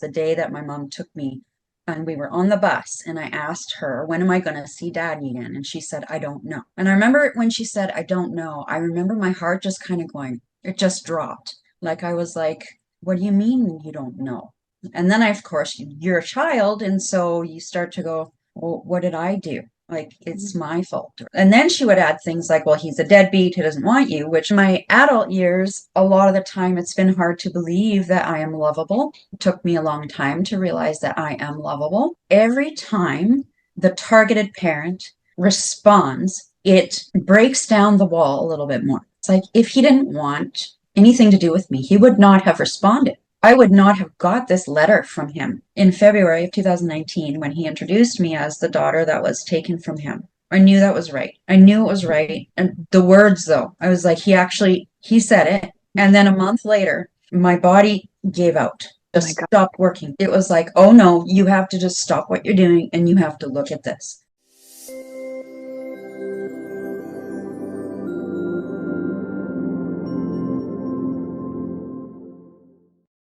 The day that my mom took me and we were on the bus and I asked her, when am I going to see daddy again? And she said, I don't know. And I remember when she said, I don't know, I remember my heart just kind of going, it just dropped. Like I was like, what do you mean you don't know? And then of course, you're a child. And so you start to go, well, what did I do? Like, it's my fault. And then she would add things like, well, he's a deadbeat who doesn't want you, which in my adult years, a lot of the time, it's been hard to believe that I am lovable. It took me a long time to realize that I am lovable. Every time the targeted parent responds, it breaks down the wall a little bit more. It's like, if he didn't want anything to do with me, he would not have responded. I would not have got this letter from him in February of 2019 when he introduced me as the daughter that was taken from him. I knew that was right. I knew it was right. And the words, though, I was like, he said it. And then a month later, my body gave out, just stopped working. It was like, oh no, you have to just stop what you're doing and you have to look at this.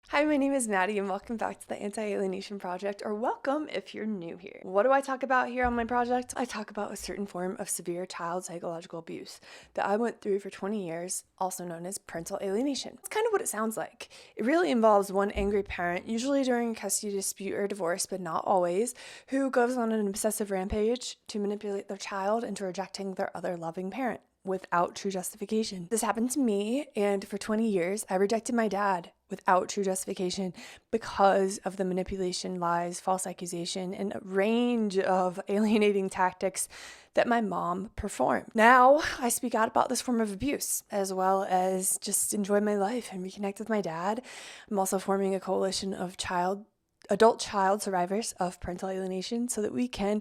Hi, my name is Maddie and welcome back to the Anti-Alienation Project, or welcome if you're new here. What do I talk about here on my project? I talk about a certain form of severe child psychological abuse that I went through for 20 years, also known as parental alienation. It's kind of what it sounds like. It really involves one angry parent, usually during a custody dispute or divorce, but not always, who goes on an obsessive rampage to manipulate their child into rejecting their other loving parent without true justification. This happened to me, and for 20 years, I rejected my dad without true justification because of the manipulation, lies, false accusation, and a range of alienating tactics that my mom performed. Now, I speak out about this form of abuse, as well as just enjoy my life and reconnect with my dad. I'm also forming a coalition of adult child survivors of parental alienation so that we can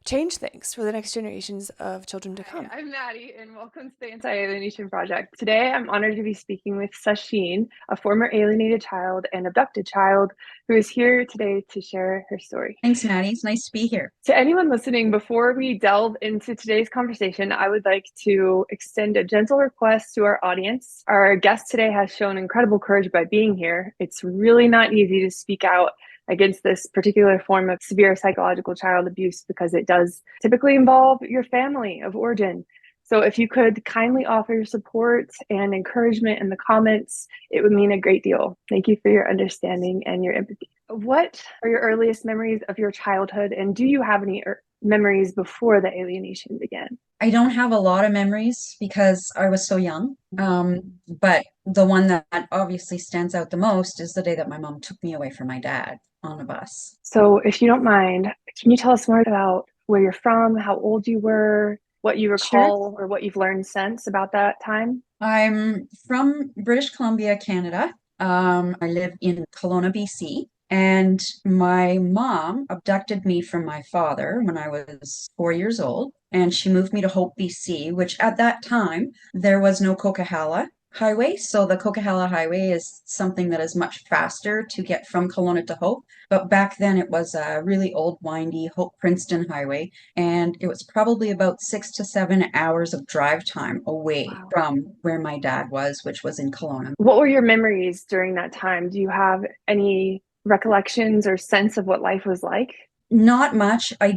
change things for the next generations of children to come. Hi, I'm Maddie, and welcome to the Anti-Alienation Project. Today, I'm honored to be speaking with Sacheen, a former alienated child and abducted child, who is here today to share her story. Thanks, Maddie. It's nice to be here. To anyone listening, before we delve into today's conversation, I would like to extend a gentle request to our audience. Our guest today has shown incredible courage by being here. It's really not easy to speak out against this particular form of severe psychological child abuse because it does typically involve your family of origin. So if you could kindly offer your support and encouragement in the comments, it would mean a great deal. Thank you for your understanding and your empathy. What are your earliest memories of your childhood, and do you have any memories before the alienation began? I don't have a lot of memories because I was so young. But the one that obviously stands out the most is the day that my mom took me away from my dad on a bus. So if you don't mind, can you tell us more about where you're from, how old you were, what you recall, or what you've learned since about that time? I'm from British Columbia, Canada. I live in Kelowna, BC. And my mom abducted me from my father when I was 4 years old. And she moved me to Hope, BC, which at that time there was no Coquihalla highway. So the Coquihalla highway is something that is much faster to get from Kelowna to Hope. But back then it was a really old, windy Hope Princeton highway. And it was probably about 6 to 7 hours of drive time away from where my dad was, which was in Kelowna. What were your memories during that time? Do you have any recollections or sense of what life was like? Not much. I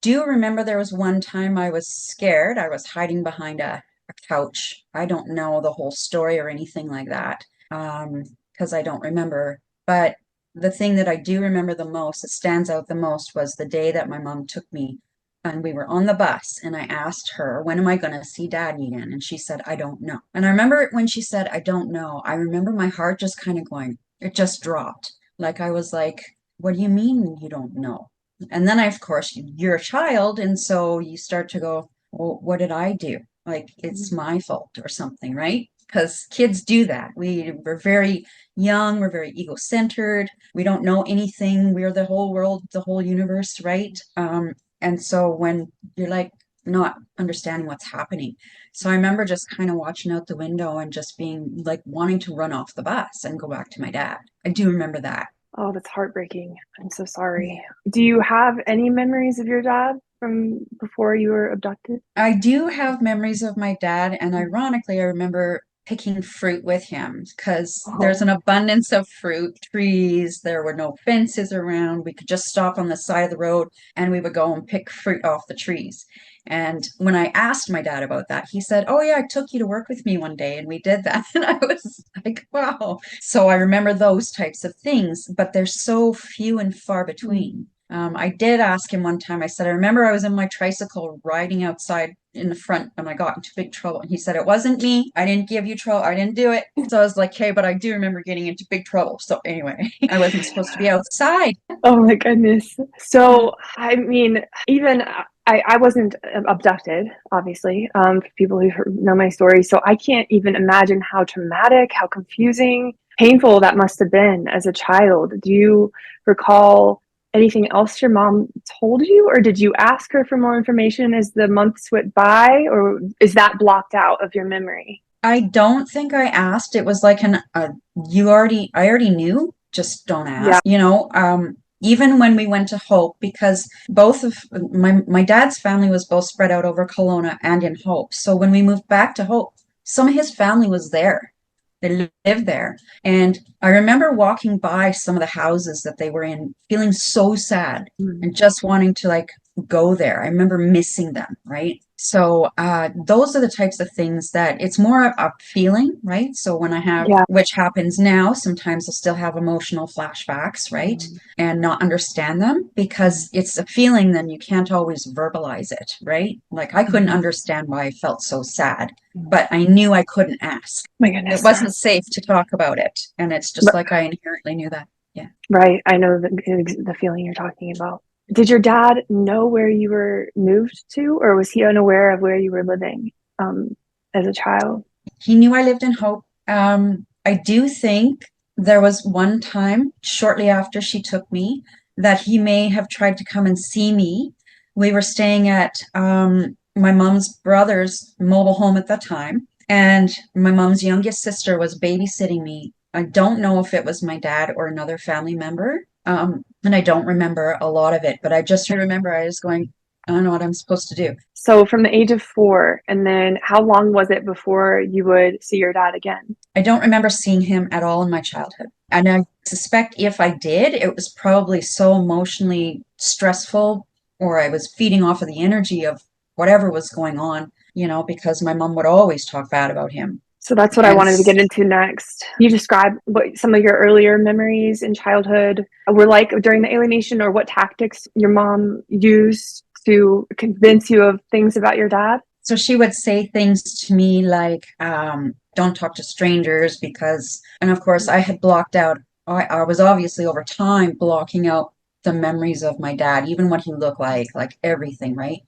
do remember there was one time I was scared. I was hiding behind a couch. I don't know the whole story or anything like that, because I don't remember. But the thing that I do remember the most, that stands out the most, was the day that my mom took me and we were on the bus and I asked her, when am I going to see daddy again? And she said, I don't know. And I remember when she said, I don't know, I remember my heart just kind of going, it just dropped. Like I was like, what do you mean you don't know? And then of course, you're a child. And so you start to go, well, what did I do? Like it's my fault or something, right? Because kids do that. We're very young, we're very ego-centered, we don't know anything, we're the whole world, the whole universe, right? And so when you're like not understanding what's happening. So I remember just kind of watching out the window and just being like wanting to run off the bus and go back to my dad. I do remember that. Oh, that's heartbreaking. I'm so sorry. Do you have any memories of your dad from before you were abducted? I do have memories of my dad, and ironically, I remember picking fruit with him because there's Oh, an abundance of fruit trees. There were no fences around. We could just stop on the side of the road and we would go and pick fruit off the trees. And when I asked my dad about that, he said, "Oh, yeah, I took you to work with me one day and we did that." And I was like, wow. So I remember those types of things, but they're so few and far between. I did ask him one time, I said, "I remember I was in my tricycle riding outside in the front and I got into big trouble." And he said, "It wasn't me. I didn't give you trouble. I didn't do it." So I was like, "Hey, but I do remember getting into big trouble." So anyway, I wasn't supposed to be outside. oh my goodness. Yeah. So, I mean, even I wasn't abducted, obviously, for people who know my story. So I can't even imagine how traumatic, how confusing, painful that must have been as a child. Do you recall anything else your mom told you, or did you ask her for more information as the months went by, or is that blocked out of your memory? I don't think I asked. It was like I already knew, just don't Yeah. ask. Even when we went to Hope, because both of my dad's family was both spread out over Kelowna and in Hope. So when we moved back to Hope, some of his family was there. They lived there. And I remember walking by some of the houses that they were in, feeling so sad and just wanting to like go there. I remember missing them, right? So those are the types of things that it's more a feeling, right? So when I have, Yeah. which happens now, sometimes I'll still have emotional flashbacks, right? And not understand them because it's a feeling, then you can't always verbalize it, right? Like I couldn't Mhm. understand why I felt so sad, but I knew I couldn't ask. My It goodness. wasn't safe to talk about it. And it's just like I inherently knew that. Yeah. Right. I know the feeling you're talking about. Did your dad know where you were moved to, or was he unaware of where you were living um, as a child? He knew I lived in Hope. I do think there was one time shortly after she took me that he may have tried to come and see me. We were staying at my mom's brother's mobile home at the time, and my mom's youngest sister was babysitting me. I don't know if it was my dad or another family member. And I don't remember a lot of it, but I just remember I was going, I don't know what I'm supposed to do. So from the age of 4, and then how long was it before you would see your dad again? I don't remember seeing him at all in my childhood. And I suspect if I did, it was probably so emotionally stressful, or I was feeding off of the energy of whatever was going on, because my mom would always talk bad about him. So that's what I And wanted to get into next. Can you describe what some of your earlier memories in childhood were like during the alienation, or what tactics your mom used to convince you of things about your dad? so she would say things to me like, don't talk to strangers because, and of course, I had blocked out, I was obviously over time blocking out the memories of my dad, even what he looked like everything, right?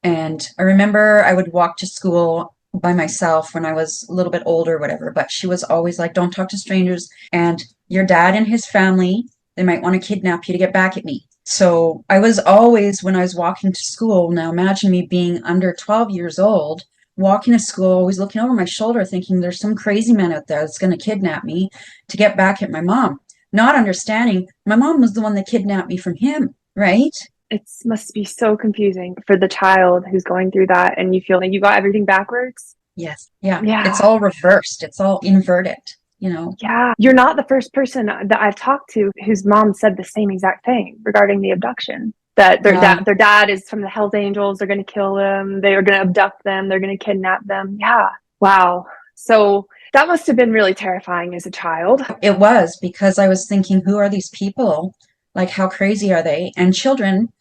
And I remember I would walk to school by myself when I was a little bit older, whatever, but she was always like, don't talk to strangers. And your dad and his family, they might want to kidnap you to get back at me. So I was always, when I was walking to school, now imagine me being under 12 years old, walking to school, always looking over my shoulder, thinking there's some crazy man out there that's going to kidnap me to get back at my mom. Not understanding my mom was the one that kidnapped me from him, right? It must be so confusing for the child who's going through that, and you feel like you got everything backwards. Yes. Yeah. It's Yeah. all reversed. It's all inverted. Yeah. You're not the first person that I've talked to whose mom said the same exact thing regarding the abduction. That Yeah. their dad is from the Hells Angels. They're going to kill them. They are going to abduct them. They're going to kidnap them. Yeah. Wow. So that must have been really terrifying as a child. It was because I was thinking, who are these people? Like, how crazy are they? And children,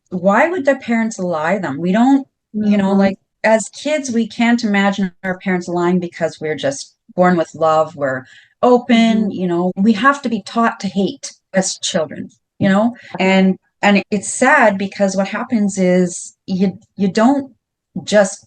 why would their parents lie them? We don't, Mhm. like as kids, we can't imagine our parents lying because we're just born with love. We're open, Mhm. we have to be taught to hate as children, and it's sad because what happens is you don't just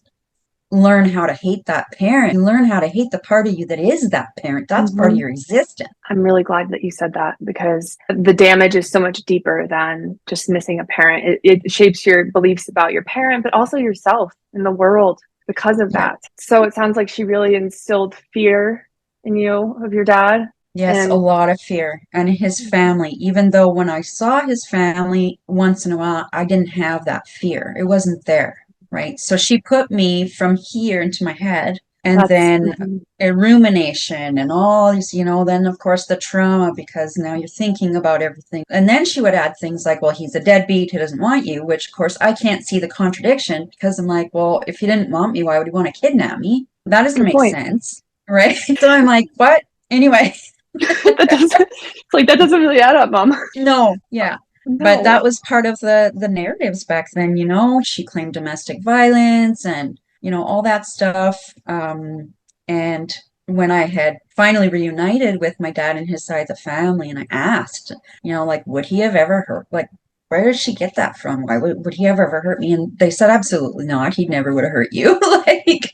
learn how to hate that parent. You learn how to hate the part of you that is that parent. That's part of Mhm. your existence. I'm really glad that you said that, because the damage is so much deeper than just missing a parent. It shapes your beliefs about your parent, but also yourself in the world because of Yeah. that. So it sounds like she really instilled fear in you of your dad. Yes, a And lot of fear. And his family, even though when I saw his family once in a while, I didn't have that fear. It wasn't there, right? So she put me from here into my head And That's then a rumination and all these, then of course the trauma, because now you're thinking about everything. And then she would add things like, well, he's a deadbeat who doesn't want you, which of course I can't see the contradiction, because I'm like, well, if he didn't want me, why would he want to kidnap me? That doesn't good make point. sense. Right. So I'm like, what? Anyway. That doesn't really add up, Mom. No, yeah. But No. that was part of the narratives back then, she claimed domestic violence and, all that stuff. And when I had finally reunited with my dad and his side of the family, and I asked, like, would he have ever hurt, like, where did she get that from? Why would he ever hurt me? And they said, absolutely not. He never would have hurt you. Like,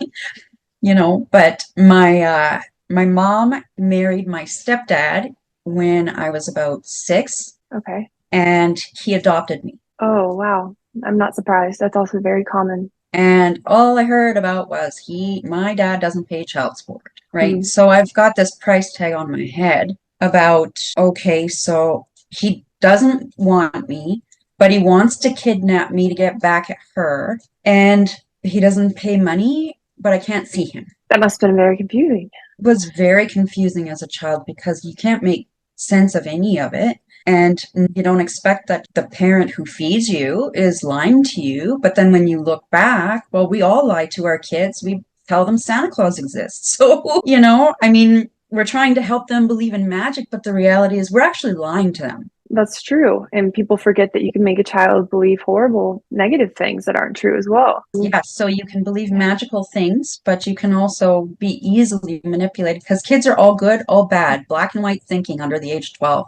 but my mom married my stepdad when I was about 6. Okay. And he adopted me. Oh, wow. I'm not surprised. That's also very common. And all I heard about was my dad doesn't pay child support, right? So I've got this price tag on my head about, okay, so he doesn't want me, but he wants to kidnap me to get back at her. And he doesn't pay money, but I can't see him. That must have been very confusing. It was very confusing as a child because you can't make sense of any of it. And you don't expect that the parent who feeds you is lying to you. But then when you look back, well, we all lie to our kids. We tell them Santa Claus exists. So, I mean, we're trying to help them believe in magic, but the reality is we're actually lying to them. That's true. And people forget that you can make a child believe horrible, negative things that aren't true as well. Yes, so you can believe magical things, but you can also be easily manipulated because kids are all good, all bad, black and white thinking under the age of 12.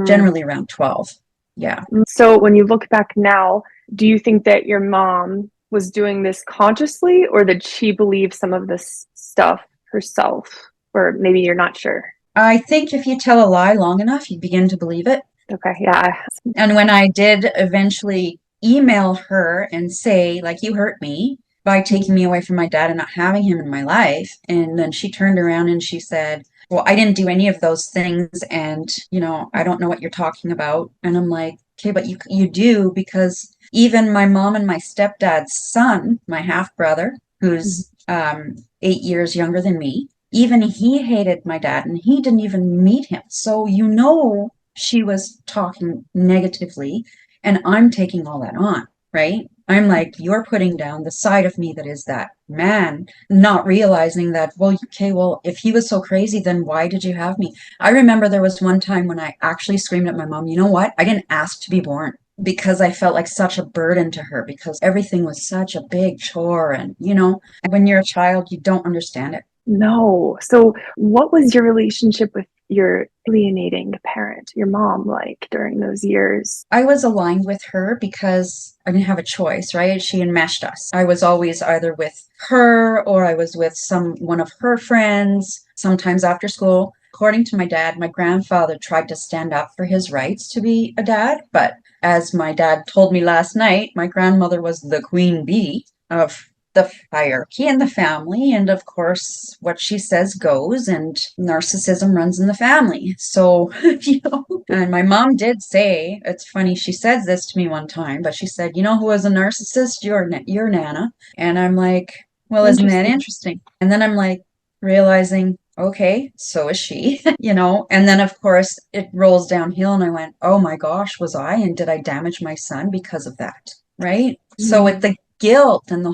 Generally around 12. Yeah. So when you look back now, do you think that your mom was doing this consciously, or did she believe some of this stuff herself? Or maybe you're not sure. I think if you tell a lie long enough, you begin to believe it. Okay, yeah. And when I did eventually email her and say, like, you hurt me by taking me away from my dad and not having him in my life. And then she turned around and she said, well, I didn't do any of those things. And, I don't know what you're talking about. And I'm like, okay, but you do, because even my mom and my stepdad's son, my half brother, who's 8 years younger than me, even he hated my dad and he didn't even meet him. So, she was talking negatively and I'm taking all that on, right? I'm like, you're putting down the side of me that is that man, not realizing that, well, okay, well, if he was so crazy, then why did you have me? I remember there was one time when I actually screamed at my mom, you know what? I didn't ask to be born, because I felt like such a burden to her because everything was such a big chore. And, when you're a child, you don't understand it. No. So what was your relationship with your alienating parent, your mom, like during those years? I was aligned with her because I didn't have a choice, right? She enmeshed us. I was always either with her or I was with one of her friends, sometimes after school. According to my dad, my grandfather tried to stand up for his rights to be a dad. But as my dad told me last night, my grandmother was the queen bee of the hierarchy in the family, and of course what she says goes, and narcissism runs in the family. So and my mom did say, it's funny, she says this to me one time, but she said, who was a narcissist? Your Nana. And I'm like, well, isn't that interesting? And then I'm like realizing, okay, so is she. And then of course it rolls downhill and I went, oh my gosh, was I, and did I damage my son because of that? Right. So with the guilt and the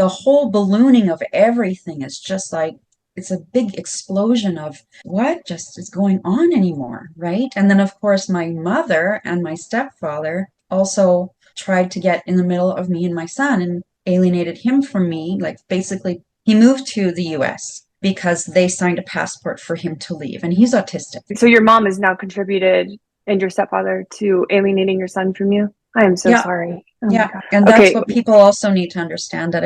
whole ballooning of everything is just like, it's a big explosion of what just is going on anymore, right? And then of course my mother and my stepfather also tried to get in the middle of me and my son and alienated him from me. Like, basically he moved to the US because they signed a passport for him to leave, and he's autistic. So your mom has now contributed, and your stepfather, to alienating your son from you? I am so sorry. Oh yeah. And that's what people also need to understand, that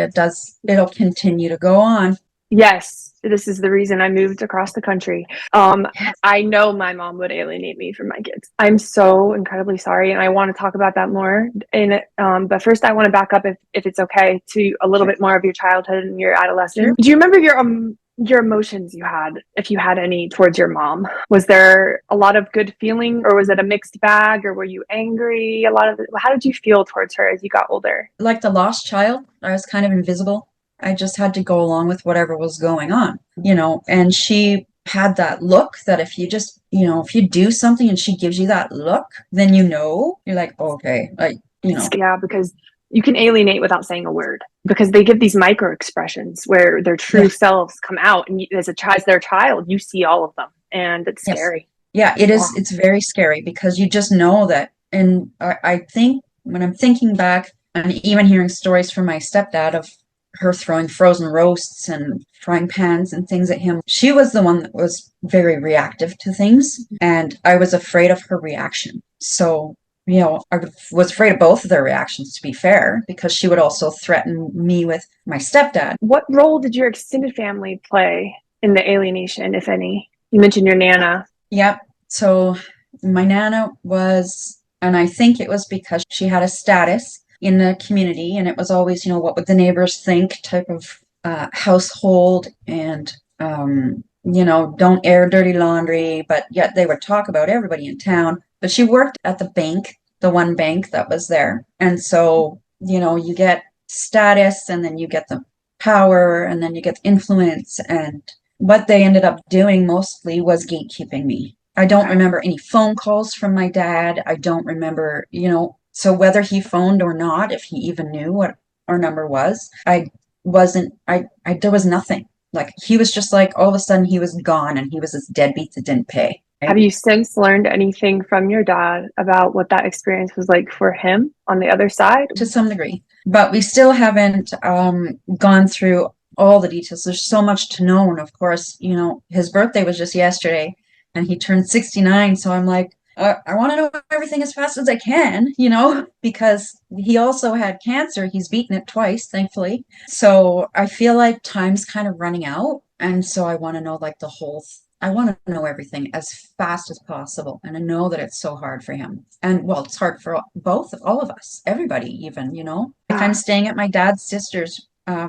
it'll continue to go on. Yes. This is the reason I moved across the country. I know my mom would alienate me from my kids. I'm so incredibly sorry. And I want to talk about that more. But first I want to back up, if it's okay, to a little bit more of your childhood and your adolescence. Sure. Do you remember your emotions you had, if you had any, towards your mom? Was there a lot of good feeling, or was it a mixed bag, or were you angry? How did you feel towards her as you got older? Like the lost child, I was kind of invisible. I just had to go along with whatever was going on, you know, and she had that look that if you just, you know, if you do something and she gives you that look, then you know, you're like, okay, like, you know. Yeah, because you can alienate without saying a word because they give these micro expressions where their true Yeah. selves come out. And as their child, you see all of them, and it's Yes. scary. Yeah, it Wow. is. It's very scary because you just know that. And I think when I'm thinking back and even hearing stories from my stepdad of her throwing frozen roasts and frying pans and things at him, she was the one that was very reactive to things. And I was afraid of her reaction. So, you know, I was afraid of both of their reactions, to be fair, because she would also threaten me with my stepdad. What role did your extended family play in the alienation, if any? You mentioned your Nana. Yep. So my Nana was, and I think it was because she had a status in the community, and it was always, you know, what would the neighbors think type of household, and you know, don't air dirty laundry, but yet they would talk about everybody in town. But she worked at the bank, the one bank that was there, and so you know, you get status, and then you get the power, and then you get the influence, and what they ended up doing mostly was gatekeeping me. I don't remember any phone calls from my dad. I don't remember, you know, so whether he phoned or not, if he even knew what our number was, there was nothing. Like he was just like, all of a sudden he was gone and he was this deadbeat that didn't pay. Have Right? you since learned anything from your dad about what that experience was like for him on the other side? To some degree, but we still haven't gone through all the details. There's so much to know, and of course, you know, his birthday was just yesterday, and he turned 69. So I'm like, I want to know everything as fast as I can, you know, because he also had cancer. He's beaten it twice, thankfully. So I feel like time's kind of running out, and so I want to know like I want to know everything as fast as possible. And I know that it's so hard for him. And well, it's hard for all of us, everybody, even, you know. Like I'm staying at my dad's sister's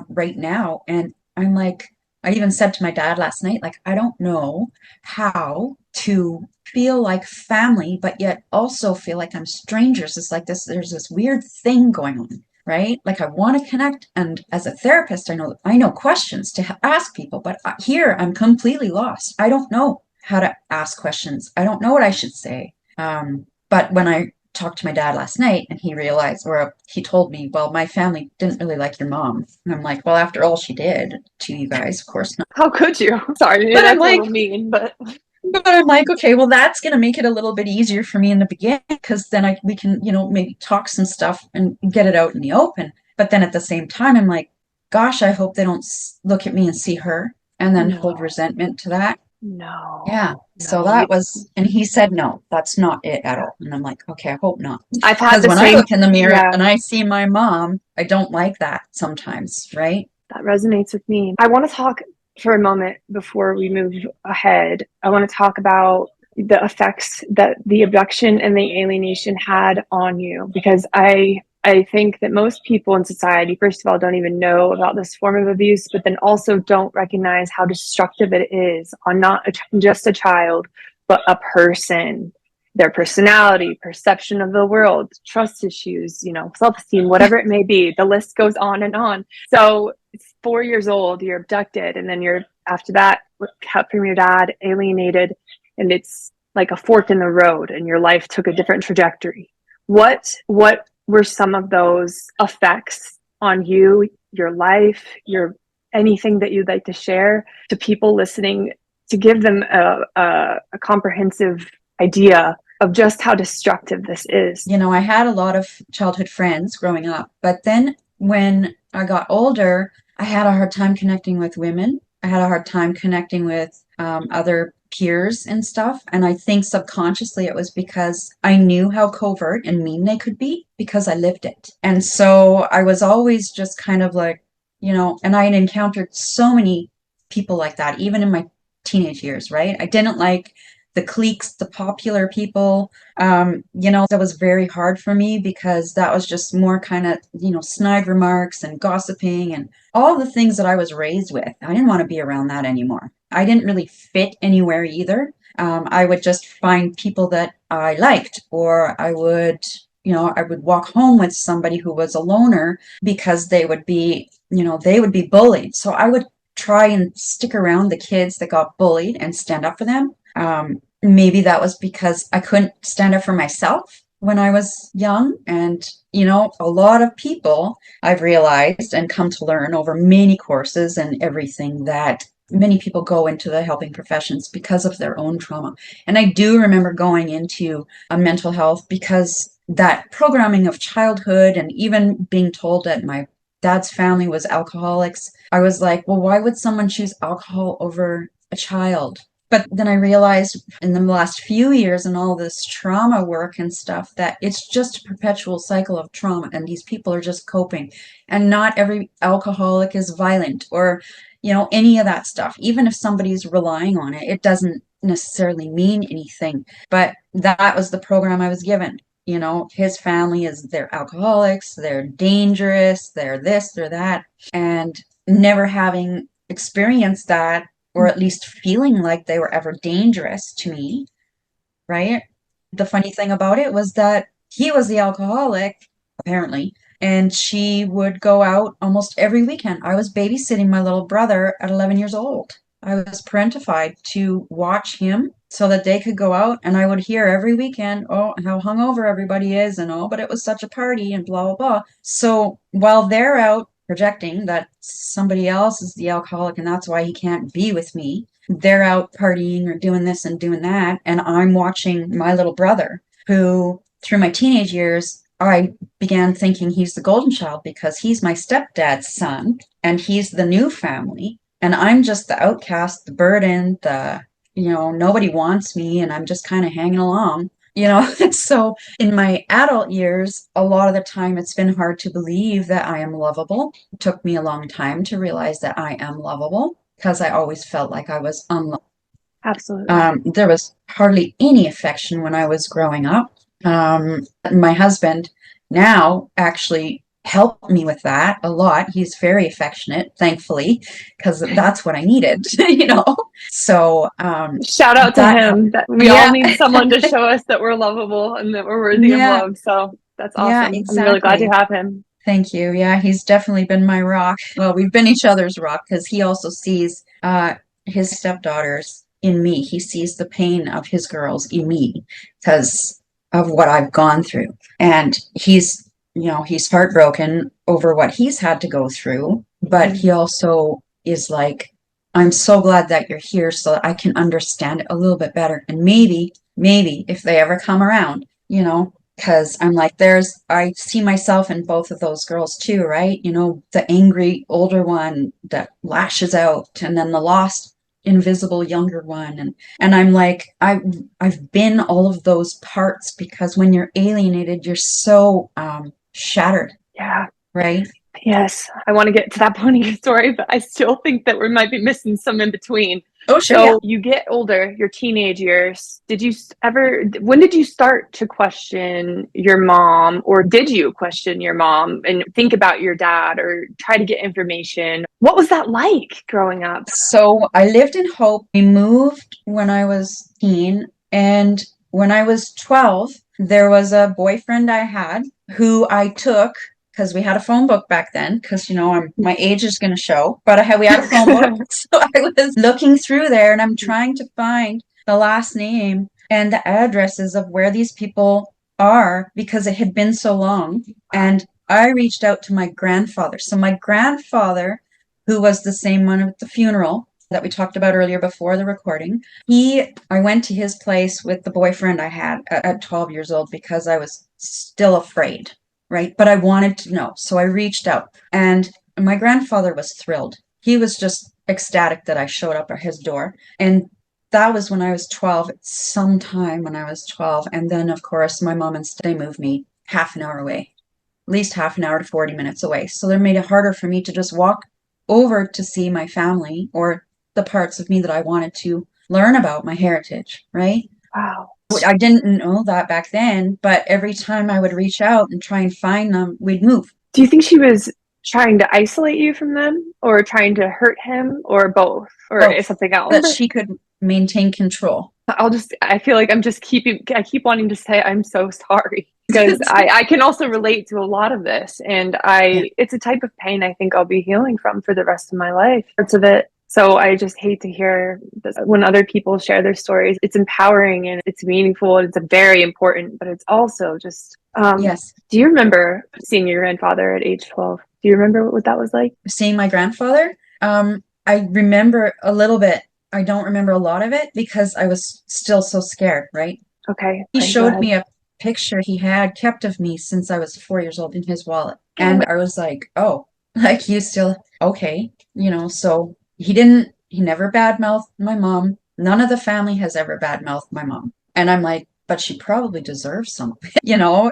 right now. And I'm like, I even said to my dad last night, like, I don't know how to feel like family, but yet also feel like I'm strangers. It's like there's this weird thing going on, right? Like I want to connect, and as a therapist, I know questions to ask people, but here I'm completely lost. I don't know how to ask questions. I don't know what I should say. But when I talked to my dad last night, and he realized, or he told me, well, my family didn't really like your mom, and I'm like, well, after all she did to you guys, of course not. How could you? Sorry, But I'm that's a like, little mean, but okay, well, that's going to make it a little bit easier for me in the beginning because then we can, you know, maybe talk some stuff and get it out in the open. But then at the same time, I'm like, gosh, I hope they don't look at me and see her and then hold no, resentment to that. Yeah. So no. that was, and he said, no, that's not it at all. And I'm like, okay, I hope not. I've had Because the when I same, look in the mirror yeah, and I see my mom, I don't like that sometimes, right? that resonates with me. I want to talk for a moment before we move ahead. I want to talk about the effects that the abduction and the alienation had on you because I think that most people in society, first of all, don't even know about this form of abuse, but then also don't recognize how destructive it is on not just a child, but a person, their personality, perception of the world, trust issues, you know, self-esteem, whatever it may be. The list goes on and on. So it's 4 years old, you're abducted, and then you're after that cut from your dad, alienated, and it's like a fork in the road, and your life took a different trajectory. What were some of those effects on you, your life, your anything that you'd like to share to people listening to give them a comprehensive idea of just how destructive this is? You know, I had a lot of childhood friends growing up, but then when I got older, I had a hard time connecting with women. I had a hard time connecting with other peers and stuff. And I think subconsciously it was because I knew how covert and mean they could be because I lived it. And so I was always just kind of like, you know, and I had encountered so many people like that, even in my teenage years, right? I didn't like the cliques, the popular people. You know, that was very hard for me because that was just more kind of, you know, snide remarks and gossiping and all the things that I was raised with. I didn't want to be around that anymore. I didn't really fit anywhere either. I would just find people that I liked, or I would I would walk home with somebody who was a loner because they would be, they would be bullied. So I would try and stick around the kids that got bullied and stand up for them. Maybe that was because I couldn't stand up for myself when I was young. And, a lot of people I've realized and come to learn over many courses and everything that many people go into the helping professions because of their own trauma. And I do remember going into a mental health because that programming of childhood and even being told that my dad's family was alcoholics, I was like, well, why would someone choose alcohol over a child? But then I realized in the last few years and all this trauma work and stuff that it's just a perpetual cycle of trauma and these people are just coping. And not every alcoholic is violent or, any of that stuff. Even if somebody's relying on it, it doesn't necessarily mean anything. But that was the program I was given. His family they're alcoholics, they're dangerous, they're this, they're that. And never having experienced that, or at least feeling like they were ever dangerous to me, right? The funny thing about it was that he was the alcoholic, apparently, and she would go out almost every weekend. I was babysitting my little brother at 11 years old. I was parentified to watch him so that they could go out, and I would hear every weekend, oh, how hungover everybody is, and oh, but it was such a party, and blah, blah, blah. So while they're out projecting that somebody else is the alcoholic and that's why he can't be with me, they're out partying or doing this and doing that. And I'm watching my little brother, who through my teenage years, I began thinking he's the golden child because he's my stepdad's son and he's the new family. And I'm just the outcast, the burden, nobody wants me and I'm just kind of hanging along. So in my adult years, a lot of the time it's been hard to believe that I am lovable. It took me a long time to realize that I am lovable because I always felt like I was unlovable. Absolutely. There was hardly any affection when I was growing up. My husband now actually helped me with that a lot. He's very affectionate, thankfully, because that's what I needed, So Shout out to that him. That we all need someone to show us that we're lovable and that we're worthy of yeah, love. So that's yeah, awesome. I'm really glad you exactly. have him. Thank you. Yeah, he's definitely been my rock. Well, we've been each other's rock because he also sees his stepdaughters in me. He sees the pain of his girls in me because of what I've gone through. And he's heartbroken over what he's had to go through, but he also is like, I'm so glad that you're here so that I can understand it a little bit better. And maybe if they ever come around, because I'm like, I see myself in both of those girls too, right? The angry older one that lashes out, and then the lost, invisible younger one. And I'm like, I've been all of those parts because when you're alienated, you're so shattered. Yeah. Right. Yes. I want to get to that point in your story, but I still think that we might be missing some in between. Oh, sure. So Yeah. you get older, your teenage years. When did you start to question your mom, or did you question your mom and think about your dad or try to get information? What was that like growing up? So I lived in Hope. We moved when I was teen, and when I was 12, there was a boyfriend I had who I took because we had a phone book back then, because my age is going to show, but we had a phone book. So I was looking through there and I'm trying to find the last name and the addresses of where these people are because it had been so long. And I reached out to my grandfather. So my grandfather, who was the same one at the funeral that we talked about earlier before the recording, I went to his place with the boyfriend I had at 12 years old because I was still afraid. Right. But I wanted to know. So I reached out and my grandfather was thrilled. He was just ecstatic that I showed up at his door. And that was when I was 12, sometime when I was 12. And then, of course, my mom and they moved me half an hour away, at least half an hour to 40 minutes away. So they made it harder for me to just walk over to see my family or the parts of me that I wanted to learn about, my heritage. Right. Wow. I didn't know that back then, but every time I would reach out and try and find them, we'd move. Do you think she was trying to isolate you from them, or trying to hurt him, or both, or something else? That she could maintain control. I feel like I keep wanting to say, I'm so sorry. because I can also relate to a lot of this. And Yeah. it's a type of pain I think I'll be healing from for the rest of my life, parts of it. So I just hate to hear this. When other people share their stories, it's empowering and it's meaningful and it's very important, but it's also just, Yes. do you remember seeing your grandfather at age 12? Do you remember what that was like? Seeing my grandfather, I remember a little bit. I don't remember a lot of it because I was still so scared, right? Okay, He go showed ahead. me a picture he had kept of me since I was 4 years old in his wallet. Oh, And I was like, oh, like you still, okay. So he never badmouthed my mom. None of the family has ever badmouthed my mom. And I'm like, but she probably deserves something,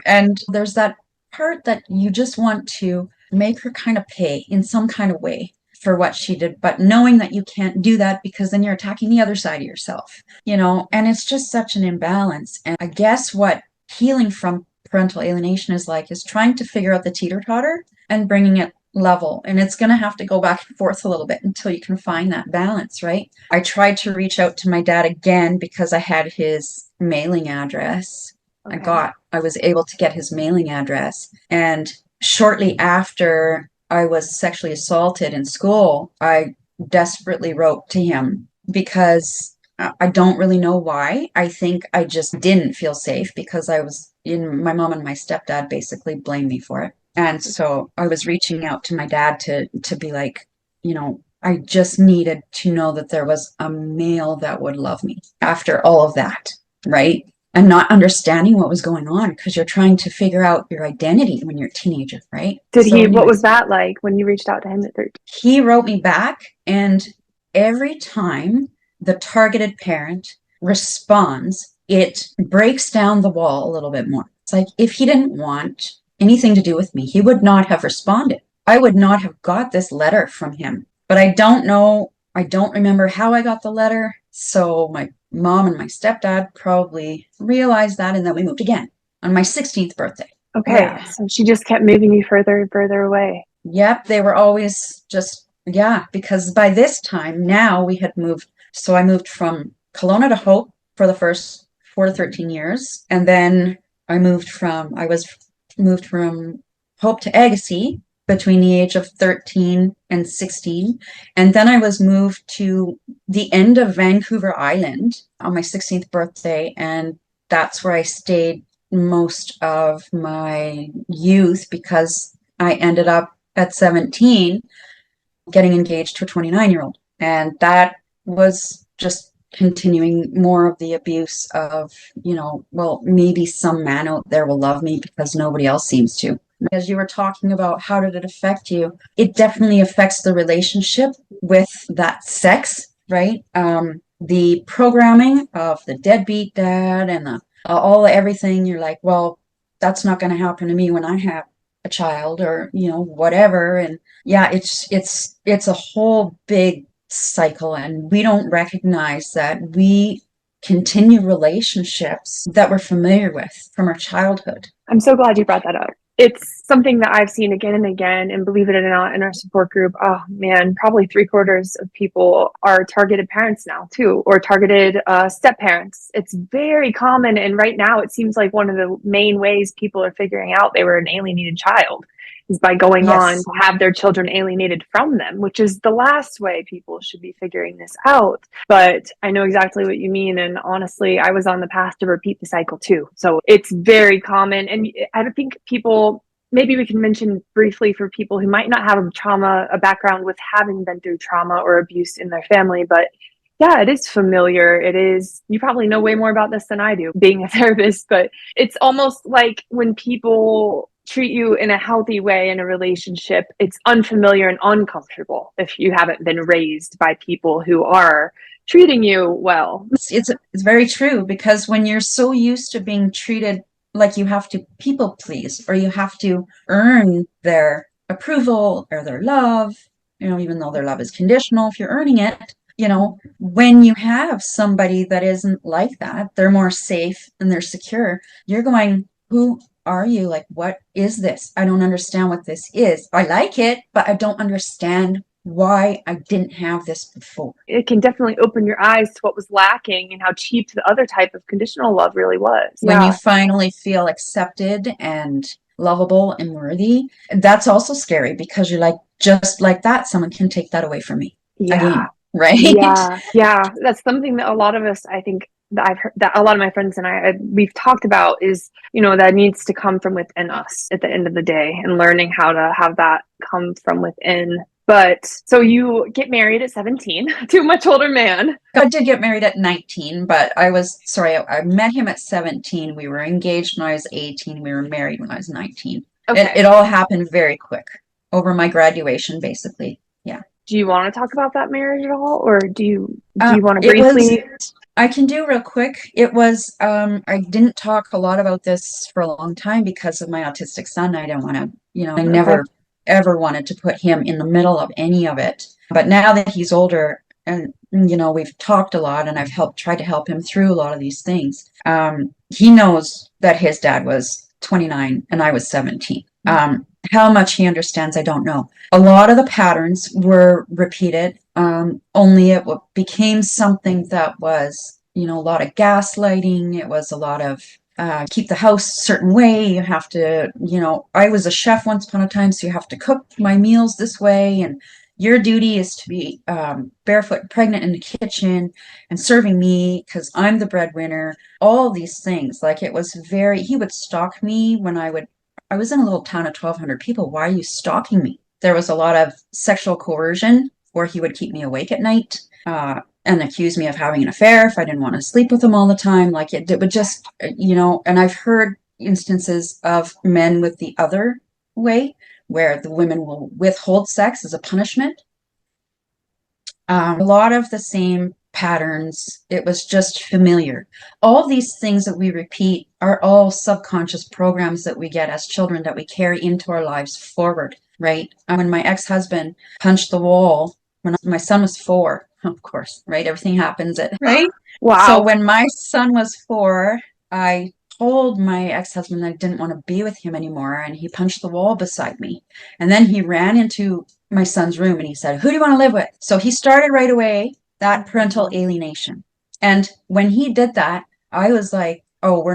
and there's that part that you just want to make her kind of pay in some kind of way for what she did, but knowing that you can't do that because then you're attacking the other side of yourself, and it's just such an imbalance. And I guess what healing from parental alienation is trying to figure out the teeter-totter and bringing it level. And it's going to have to go back and forth a little bit until you can find that balance, right? I tried to reach out to my dad again because I had his mailing address. okay. I was able to get his mailing address. And shortly after I was sexually assaulted in school, I desperately wrote to him because I don't really know why. I think I just didn't feel safe because my mom and my stepdad basically blamed me for it. And so I was reaching out to my dad to be like, I just needed to know that there was a male that would love me after all of that, right? And not understanding what was going on because you're trying to figure out your identity when you're a teenager, right? So, What was anyways, that like when you reached out to him at 13? he wrote me back, and every time the targeted parent responds, it breaks down the wall a little bit more. It's like if he didn't want anything to do with me, he would not have responded. I would not have got this letter from him. But I don't know, I don't remember how I got the letter. So my mom and my stepdad probably realized that, and then we moved again on my 16th birthday. Okay, Yeah. so she just kept moving you further and further away. Yep, they were always just, yeah, because by this time now we had moved. So I moved from Kelowna to Hope for the first 4 to 13 years. And then I was moved from Hope to Agassiz between the age of 13 and 16. And then I was moved to the end of Vancouver Island on my 16th birthday. And that's where I stayed most of my youth because I ended up at 17 getting engaged to a 29-year-old. And that was just continuing more of the abuse of, well, maybe some man out there will love me because nobody else seems to. As you were talking about how did it affect you, it definitely affects the relationship with that sex, right? The programming of the deadbeat dad and all everything, you're like, well, that's not going to happen to me when I have a child or whatever. And yeah, it's a whole big cycle, and we don't recognize that we continue relationships that we're familiar with from our childhood. I'm so glad you brought that up. It's something that I've seen again and again, and believe it or not, in our support group, oh man, probably 3/4 of people are targeted parents now too, or targeted step parents. It's very common, and right now it seems like one of the main ways people are figuring out they were an alienated child is by going on Yes. to have their children alienated from them, which is the last way people should be figuring this out. But I know exactly what you mean. And honestly, I was on the path to repeat the cycle too. So it's very common. And I think people, maybe we can mention briefly for people who might not have a background with having been through trauma or abuse in their family, but yeah, it is familiar. It is, you probably know way more about this than I do, being a therapist, but it's almost like when people treat you in a healthy way in a relationship, it's unfamiliar and uncomfortable if you haven't been raised by people who are treating you well. It's very true, because when you're so used to being treated like you have to people please or you have to earn their approval or their love, even though their love is conditional if you're earning it, when you have somebody that isn't like that, they're more safe and they're secure, you're going, who are you? Like, what is this? I don't understand what this is. I like it, but I don't understand why I didn't have this before. It can definitely open your eyes to what was lacking and how cheap the other type of conditional love really was. When you finally feel accepted and lovable and worthy, that's also scary because you're like, just like that, someone can take that away from me again, right? Yeah. That's something that a lot of us, I think, that I've heard, that a lot of my friends and we've talked about is, that needs to come from within us at the end of the day, and learning how to have that come from within. But so you get married at 17 to a much older man. I did get married at 19, but I met him at 17. We were engaged when I was 18. We were married when I was 19. Okay. It all happened very quick over my graduation, basically. Yeah. Do you want to talk about that marriage at all, or do you want to briefly? I can do real quick. It was, I didn't talk a lot about this for a long time because of my autistic son. I don't want to, I never ever wanted to put him in the middle of any of it. But now that he's older and, we've talked a lot and I've tried to help him through a lot of these things. He knows that his dad was 29 and I was 17. How much he understands, I don't know. A lot of the patterns were repeated, only it became something that was, a lot of gaslighting. It was a lot of keep the house a certain way. You have to, I was a chef once upon a time, so you have to cook my meals this way. And your duty is to be barefoot and pregnant in the kitchen and serving me because I'm the breadwinner. All these things. Like it was he would stalk me when I was in a little town of 1,200 people. Why are you stalking me? There was a lot of sexual coercion where he would keep me awake at night and accuse me of having an affair if I didn't want to sleep with him all the time. Like it would just, and I've heard instances of men with the other way where the women will withhold sex as a punishment. A lot of the same patterns. It was just familiar. All these things that we repeat are all subconscious programs that we get as children that we carry into our lives forward, right? When my ex-husband punched the wall when my son was 4, of course, right? Everything happens right? Wow. So when my son was 4, I told my ex-husband I didn't want to be with him anymore, and he punched the wall beside me. And then he ran into my son's room and he said, "Who do you want to live with?" So he started right away that parental alienation. And when he did that, I was like, "Oh, we're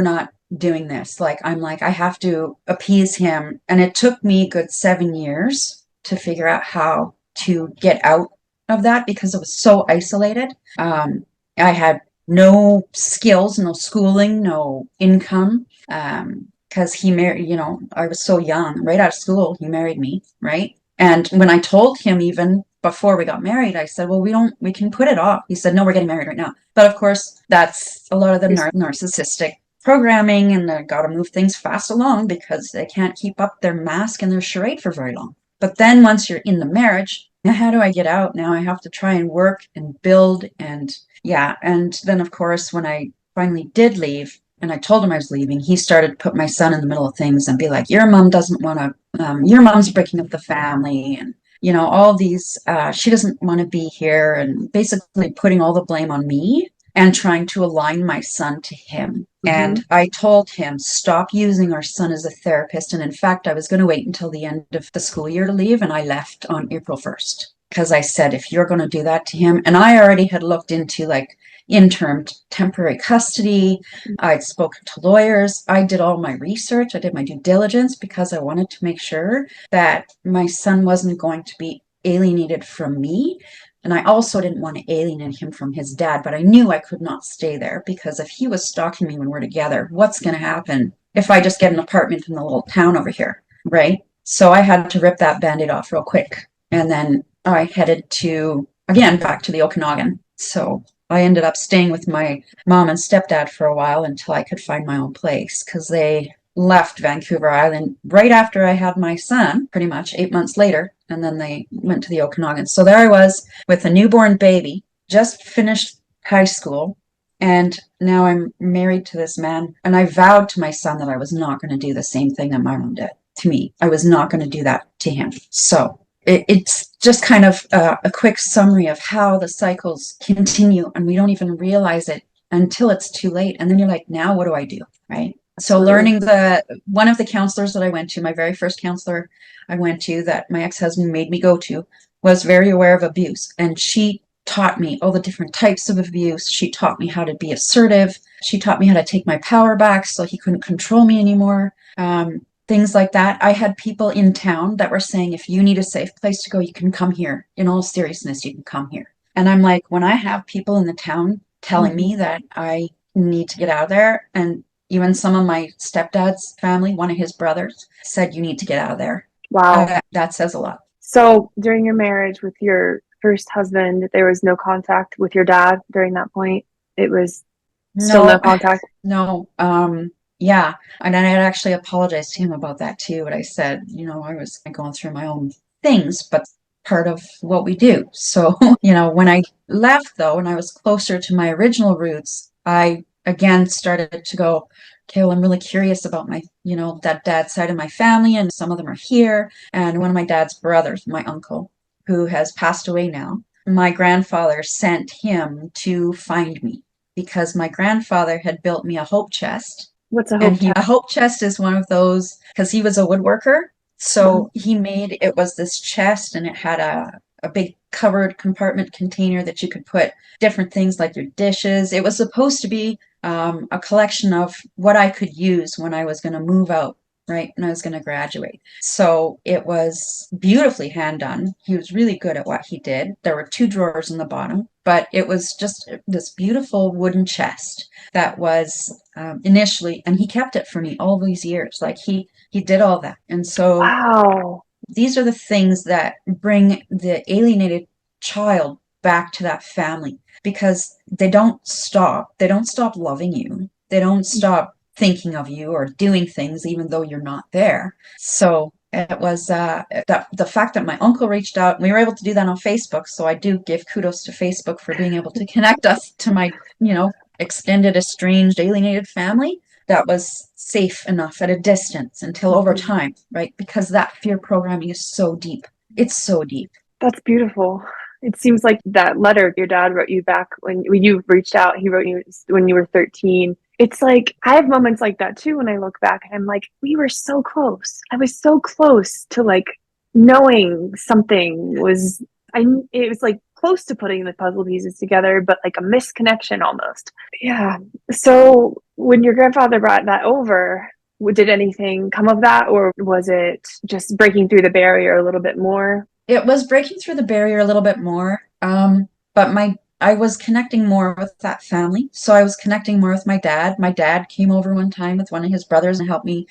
not doing this." I'm like, I have to appease him. And it took me a good 7 years to figure out how to get out of that because it was so isolated. I had no skills, no schooling, no income. Because he married, I was so young, right out of school, he married me, right? And when I told him, even before we got married, I said, well, we can put it off. He said, no, we're getting married right now. But of course, that's a lot of the narcissistic programming, and they've got to move things fast along because they can't keep up their mask and their charade for very long. But then once you're in the marriage, now how do I get out? Now I have to try and work and build. And yeah. And then, of course, when I finally did leave, and I told him I was leaving, he started to put my son in the middle of things and be like, your mom doesn't want to, your mom's breaking up the family. And, all these, she doesn't want to be here, and basically putting all the blame on me and trying to align my son to him. And I told him, stop using our son as a therapist. And in fact, I was going to wait until the end of the school year to leave. And I left on April 1st because I said, if you're going to do that to him, and I already had looked into interim temporary custody. I'd spoken to lawyers. I did all my research. I did my due diligence because I wanted to make sure that my son wasn't going to be alienated from me. And I also didn't want to alienate him from his dad, but I knew I could not stay there because if he was stalking me when we're together, what's going to happen if I just get an apartment in the little town over here, right? So I had to rip that Band-Aid off real quick. And then I headed back to the Okanagan. So I ended up staying with my mom and stepdad for a while until I could find my own place because they left Vancouver Island right after I had my son, pretty much 8 months later. And then they went to the Okanagan. So there I was with a newborn baby, just finished high school. And now I'm married to this man. And I vowed to my son that I was not going to do the same thing that my mom did to me. I was not going to do that to him. So it's just kind of a quick summary of how the cycles continue, and we don't even realize it until it's too late. And then you're like, now what do I do? Right. So learning one of the counselors that I went to, my very first counselor I went to that my ex-husband made me go to, was very aware of abuse, and she taught me all the different types of abuse. She taught me how to be assertive. She taught me how to take my power back so he couldn't control me anymore. Things like that. I had people in town that were saying, if you need a safe place to go, you can come here. In all seriousness, you can come here. And I'm like, when I have people in the town telling me that I need to get out of there, and even some of my stepdad's family, one of his brothers, said, you need to get out of there. Wow. That says a lot. So during your marriage with your first husband, there was no contact with your dad during that point? It was still no No, contact? no. Yeah. And I had actually apologized to him about that too. But I said, I was going through my own things, but part of what we do. So, when I left though, and I was closer to my original roots, I again started to go, okay, well, I'm really curious about my, that dad side of my family, and some of them are here. And one of my dad's brothers, my uncle, who has passed away now, my grandfather sent him to find me because my grandfather had built me a hope chest. What's a And hope chest? a hope chest is one of those, because he was a woodworker. So he made, it was this chest, and it had a big covered compartment container that you could put different things like your dishes. It was supposed to be a collection of what I could use when I was going to move out, right? And I was going to graduate. So it was beautifully hand done. He was really good at what he did. There were 2 drawers in the bottom, but it was just this beautiful wooden chest that was initially, and he kept it for me all these years. Like he did all that. And so Wow. these are the things that bring the alienated child back to that family, because they don't stop. They don't stop loving you. They don't stop thinking of you or doing things even though you're not there. So it was the fact that my uncle reached out. We were able to do that on Facebook. So I do give kudos to Facebook for being able to connect us to my, extended, estranged, alienated family that was safe enough at a distance until over time, right? Because that fear programming is so deep. It's so deep. That's beautiful. It seems like that letter your dad wrote you back when you reached out, he wrote you when you were 13. It's like, I have moments like that too when I look back, and I'm like, we were so close. I was so close to like knowing something was, it was like close to putting the puzzle pieces together, but like a misconnection almost. Yeah. So when your grandfather brought that over, did anything come of that, or was it just breaking through the barrier a little bit more? It was breaking through the barrier a little bit more. But I was connecting more with that family. So I was connecting more with my dad. My dad came over one time with one of his brothers and helped me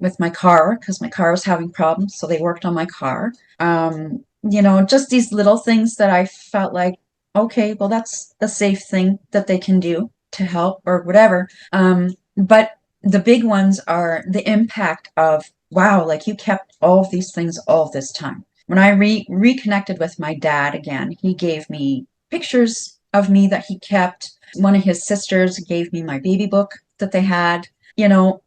with my car, because my car was having problems. So they worked on my car. Just these little things that I felt like, okay, well, that's a safe thing that they can do to help or whatever. But the big ones are the impact of, wow, like you kept all of these things all this time. When I reconnected with my dad again, he gave me pictures of me that he kept. One of his sisters gave me my baby book that they had,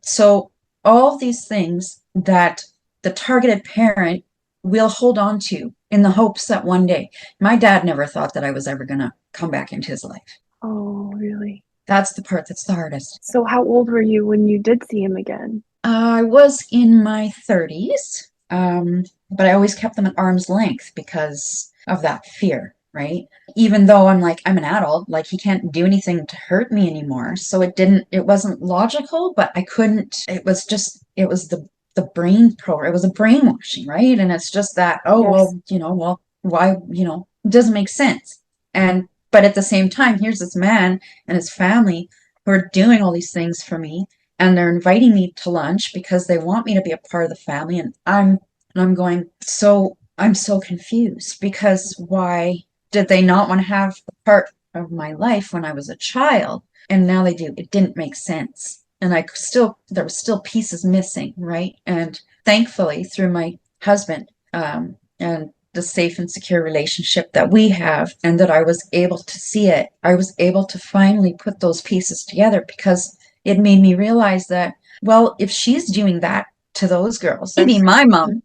so all these things that the targeted parent will hold on to in the hopes that one day, my dad never thought that I was ever going to come back into his life. Oh, really? That's the part that's the hardest. So how old were you when you did see him again? I was in my 30s. But I always kept them at arm's length because of that fear, right? Even though I'm an adult, like he can't do anything to hurt me anymore. So it wasn't logical, but I couldn't, it was the brain program. It was a brainwashing, right? And it's just that, oh, Yes. well, why, it doesn't make sense. But at the same time, here's this man and his family who are doing all these things for me, and they're inviting me to lunch because they want me to be a part of the family. And I'm going, so I'm so confused, because why did they not want to have a part of my life when I was a child? And now they do. It didn't make sense. And there were still pieces missing, right? And thankfully, through my husband, and the safe and secure relationship that we have, and that I was able to see it, I was able to finally put those pieces together, because it made me realize that, well, if she's doing that to those girls, maybe my mom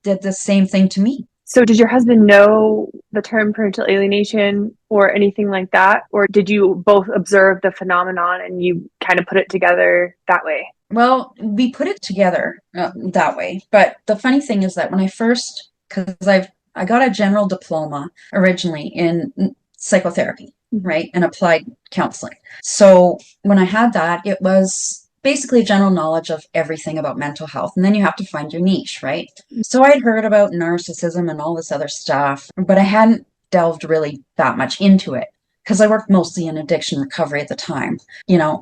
did the same thing to me. So did your husband know the term parental alienation or anything like that? Or did you both observe the phenomenon and you kind of put it together that way? Well, we put it together that way. But the funny thing is that when I first because I got a general diploma originally in psychotherapy, right, and applied counseling. So when I had that, it was basically general knowledge of everything about mental health, and then you have to find your niche, right? So I'd heard about narcissism and all this other stuff, but I hadn't delved really that much into it because I worked mostly in addiction recovery at the time,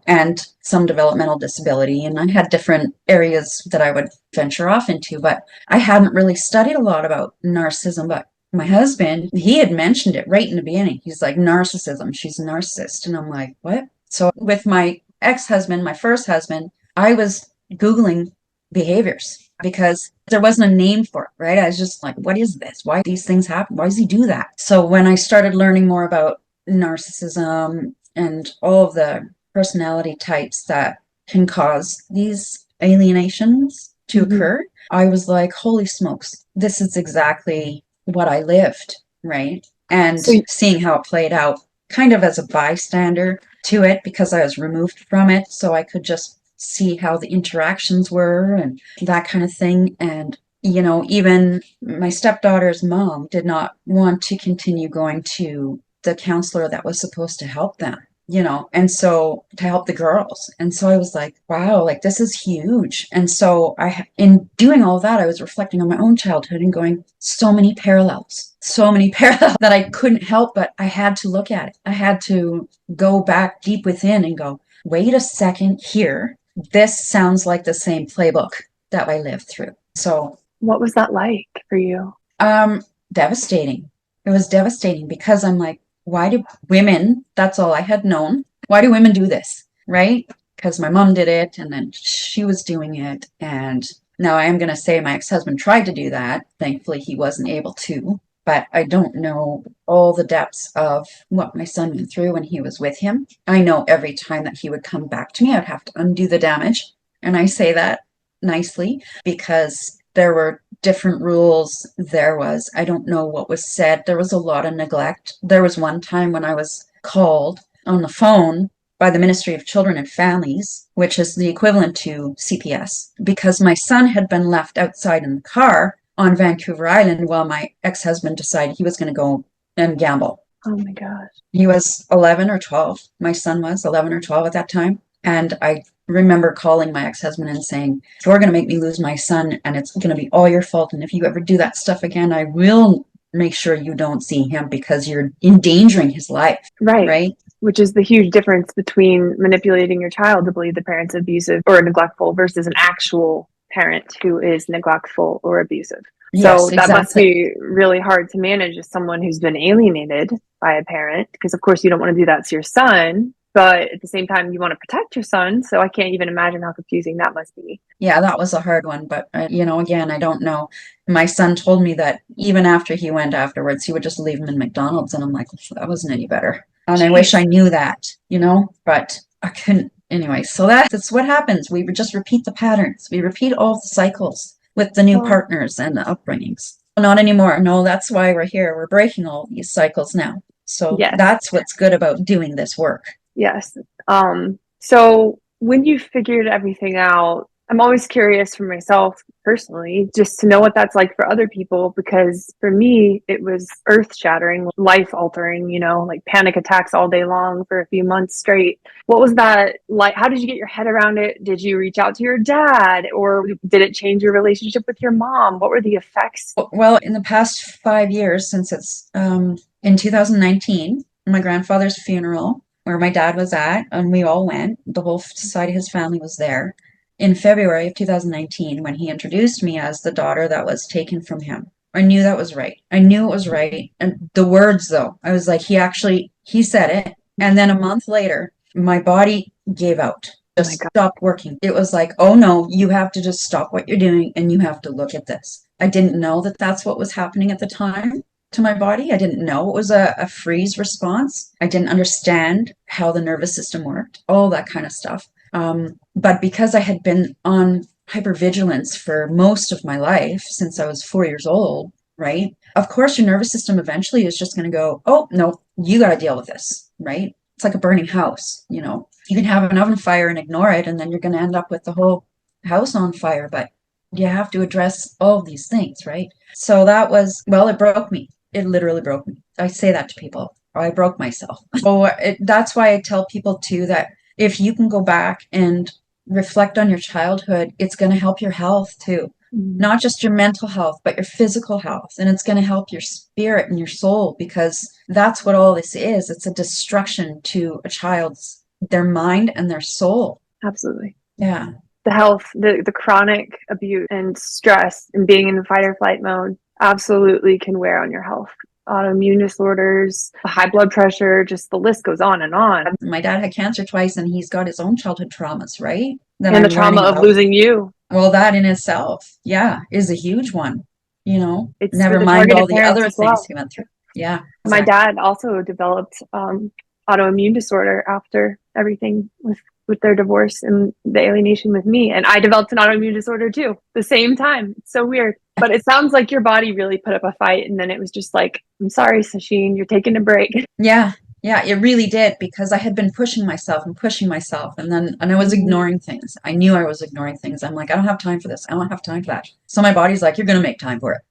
and some developmental disability. And I had different areas that I would venture off into, but I hadn't really studied a lot about narcissism. But my husband, he had mentioned it right in the beginning. He's like, narcissism, she's a narcissist. And I'm like, what? So with my ex-husband, my first husband, I was Googling behaviors because there wasn't a name for it, right? I was just like, what is this? Why do these things happen? Why does he do that? So when I started learning more about narcissism and all of the personality types that can cause these alienations to occur, I was like, holy smokes, this is exactly what I lived, right? And seeing how it played out kind of as a bystander to it because I was removed from it, so I could just see how the interactions were and that kind of thing. And even my stepdaughter's mom did not want to continue going to the counselor that was supposed to help them, and so to help the girls. And so I was like, wow, like this is huge. And so in doing all that, I was reflecting on my own childhood and going, so many parallels that I couldn't help, but I had to look at it. I had to go back deep within and go, wait a second here. This sounds like the same playbook that I lived through. So what was that like for you? Devastating. It was devastating because I'm like, why do women, that's all I had known, why do women do this, right? Because my mom did it and then she was doing it. And now I am going to say my ex-husband tried to do that. Thankfully, he wasn't able to. But I don't know all the depths of what my son went through when he was with him. I know every time that he would come back to me, I'd have to undo the damage. And I say that nicely because there were different rules. I don't know what was said. There was a lot of neglect. There was one time when I was called on the phone by the Ministry of Children and Families, which is the equivalent to CPS, because my son had been left outside in the car on Vancouver Island while my ex-husband decided he was going to go and gamble. Oh my gosh. He was 11 or 12. My son was 11 or 12 at that time. And I remember calling my ex-husband and saying, you're going to make me lose my son and it's going to be all your fault. And if you ever do that stuff again, I will make sure you don't see him because you're endangering his life. Right. Which is the huge difference between manipulating your child to believe the parent's abusive or neglectful versus an actual parent who is neglectful or abusive. Yes, so that must be really hard to manage as someone who's been alienated by a parent, because of course you don't want to do that to your son, but at the same time you want to protect your son. So I can't even imagine how confusing that must be. Yeah, that was a hard one. But, again, I don't know. My son told me that even after he went afterwards, he would just leave him in McDonald's. And I'm like, that wasn't any better. And I wish I knew that, but I couldn't. Anyway, so that's what happens. We would just repeat the patterns. We repeat all the cycles with the new partners and the upbringings. Not anymore. No, that's why we're here. We're breaking all these cycles now. So that's what's good about doing this work. Yes. So when you figured everything out, I'm always curious for myself personally, just to know what that's like for other people, because for me, it was earth shattering, life altering, like panic attacks all day long for a few months straight. What was that like? How did you get your head around it? Did you reach out to your dad, or did it change your relationship with your mom? What were the effects? Well, in the past 5 years, since it's in 2019, my grandfather's funeral, where my dad was at, and we all went, the whole side of his family was there. In February of 2019, when he introduced me as the daughter that was taken from him, I knew that was right. I knew it was right. And the words, though, I was like, he said it. And then a month later, my body gave out, just stopped working. It was like, oh no, you have to just stop what you're doing and you have to look at this. I didn't know that that's what was happening at the time to my body. I didn't know it was a freeze response. I didn't understand how the nervous system worked, all that kind of stuff. But because I had been on hypervigilance for most of my life, since I was 4 years old, right? Of course, your nervous system eventually is just going to go, oh, no, you got to deal with this, right? It's like a burning house, You can have an oven fire and ignore it, and then you're going to end up with the whole house on fire. But you have to address all of these things, right? So that was, well, it broke me. It literally broke me. I say that to people. I broke myself. So that's why I tell people too that if you can go back and reflect on your childhood, it's going to help your health too. Not just your mental health, but your physical health. And it's going to help your spirit and your soul, because that's what all this is. It's a destruction to a child's, their mind and their soul. Absolutely. Yeah. The health, the chronic abuse and stress and being in the fight or flight mode absolutely can wear on your health. Autoimmune disorders, high blood pressure, just the list goes on and on. My dad had cancer twice, and he's got his own childhood traumas, right? That And the I'm trauma learning of about. losing you. Well, that in itself, yeah, is a huge one. It's for Never the mind all targeted the parents other as things well. he went through. Yeah, My exactly. dad also developed autoimmune disorder after everything with their divorce and the alienation with me. And I developed an autoimmune disorder too, the same time. It's so weird. But it sounds like your body really put up a fight. And then it was just like, I'm sorry, Sacheen, you're taking a break. Yeah, yeah, it really did, because I had been pushing myself and pushing myself, and I was ignoring things. I knew I was ignoring things. I'm like, I don't have time for this. I don't have time for that. So my body's like, you're gonna make time for it.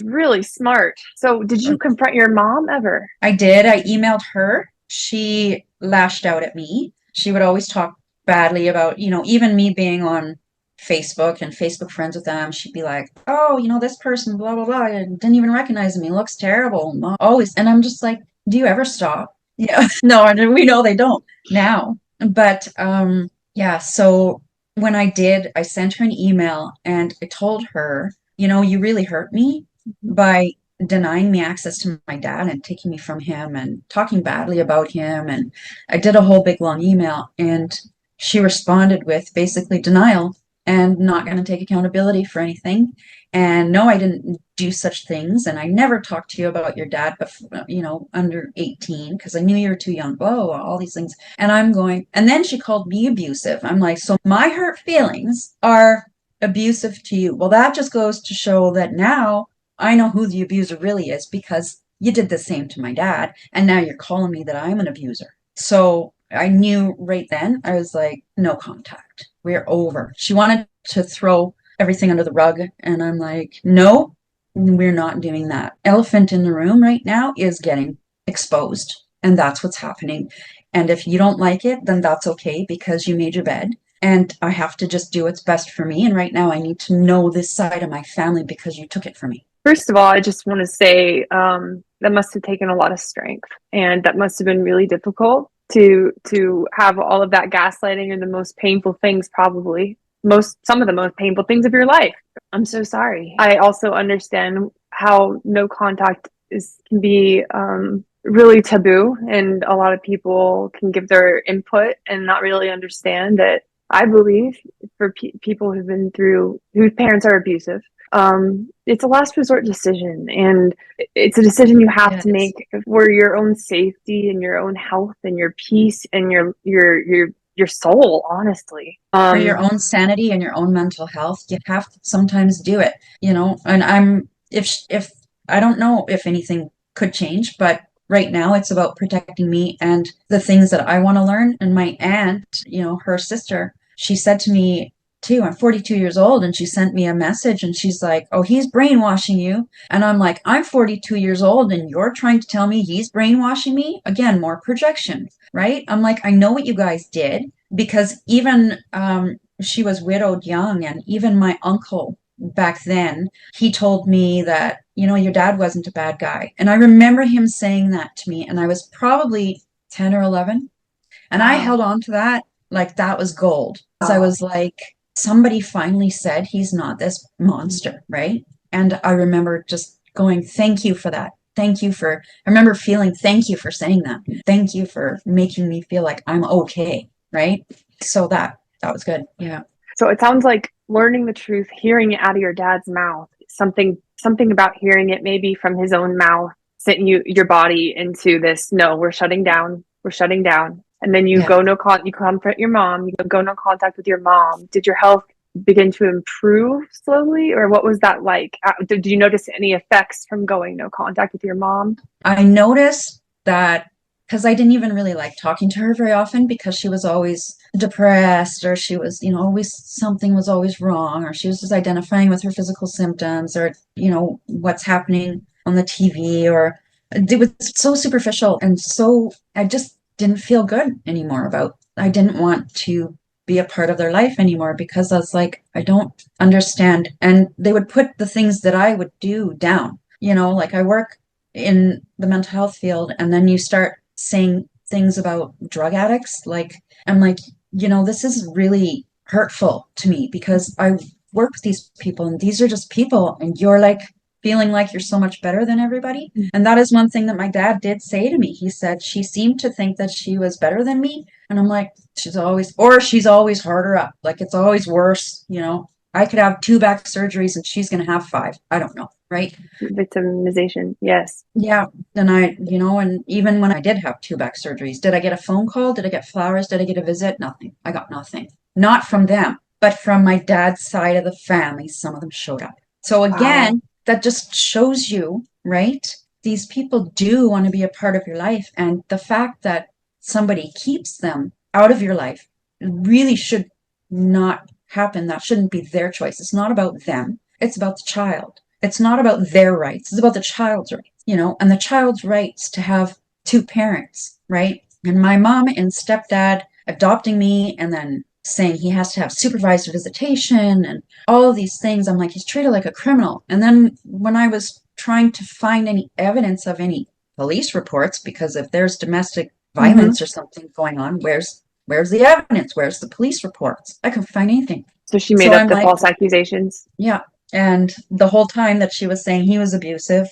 Really smart. So did you confront your mom ever? I did. I emailed her. She lashed out at me. She would always talk badly about, even me being on Facebook and Facebook friends with them. She'd be like, oh, this person, blah, blah, blah, I didn't even recognize me. Looks terrible. Always. And I'm just like, do you ever stop? Yeah. No, and we know they don't now. But yeah, so when I did, I sent her an email and I told her, you really hurt me by denying me access to my dad and taking me from him and talking badly about him. And I did a whole big long email, and she responded with basically denial and not going to take accountability for anything. And no, I didn't do such things. And I never talked to you about your dad, before, under 18, because I knew you were too young, blah, all these things. And I'm going, and then she called me abusive. I'm like, so my hurt feelings are abusive to you. Well, that just goes to show that now I know who the abuser really is, because you did the same to my dad, and now you're calling me that I'm an abuser. So I knew right then, I was like, no contact. We're over. She wanted to throw everything under the rug, and I'm like, no, we're not doing that. Elephant in the room right now is getting exposed, and that's what's happening. And if you don't like it, then that's okay, because you made your bed. And I have to just do what's best for me. And right now, I need to know this side of my family, because you took it from me. First of all, I just want to say that must have taken a lot of strength, and that must have been really difficult to have all of that gaslighting and the most painful things, probably some of the most painful things of your life. I'm so sorry. I also understand how no contact can be really taboo, and a lot of people can give their input and not really understand that. I believe for people whose parents are abusive, it's a last resort decision, and it's a decision you have to make for your own safety and your own health and your peace and your soul, honestly. For your own sanity and your own mental health, you have to sometimes do it, and if I don't know if anything could change, but right now it's about protecting me and the things that I want to learn. And my aunt, her sister, she said to me too, I'm 42 years old, and she sent me a message, and she's like, oh, he's brainwashing you. And I'm like, I'm 42 years old, and you're trying to tell me he's brainwashing me? Again, more projection, right? I'm like, I know what you guys did, because even she was widowed young, and even my uncle back then, he told me that, your dad wasn't a bad guy. And I remember him saying that to me, and I was probably 10 or 11. And I held on to that like that was gold. I was like, somebody finally said he's not this monster, right? And I remember just going, thank you for that. I remember feeling, thank you for saying that. Thank you for making me feel like I'm okay, right? So that was good. Yeah. So it sounds like learning the truth, hearing it out of your dad's mouth, something about hearing it maybe from his own mouth sent your body into this, no, we're shutting down. And then you confront your mom, you go no contact with your mom. Did your health begin to improve slowly, or what was that like? Did you notice any effects from going no contact with your mom? I noticed that because I didn't even really like talking to her very often because she was always depressed, or she was, always something was always wrong, or she was just identifying with her physical symptoms, or, what's happening on the TV, or it was so superficial. And so I just didn't feel good anymore I didn't want to be a part of their life anymore because I was like, I don't understand. And they would put the things that I would do down, like I work in the mental health field, and then you start saying things about drug addicts. Like, I'm like, this is really hurtful to me because I work with these people and these are just people, and you're like feeling like you're so much better than everybody. And that is one thing that my dad did say to me. He said she seemed to think that she was better than me. And I'm like, she's always harder up. Like, it's always worse. I could have 2 back surgeries and she's going to have 5. I don't know. Right. Victimization. Yes. Yeah. And and even when I did have 2 back surgeries, did I get a phone call? Did I get flowers? Did I get a visit? Nothing. I got nothing. Not from them, but from my dad's side of the family. Some of them showed up. So again, that just shows you, right? These people do want to be a part of your life. And the fact that somebody keeps them out of your life really should not happen. That shouldn't be their choice. It's not about them. It's about the child. It's not about their rights. It's about the child's rights, and the child's rights to have 2 parents, right? And my mom and stepdad adopting me and then saying he has to have supervised visitation and all of these things. I'm like, he's treated like a criminal. And then when I was trying to find any evidence of any police reports, because if there's domestic violence or something going on, where's the evidence? Where's the police reports? I couldn't find anything. So she made up the false accusations. Yeah. And the whole time that she was saying he was abusive,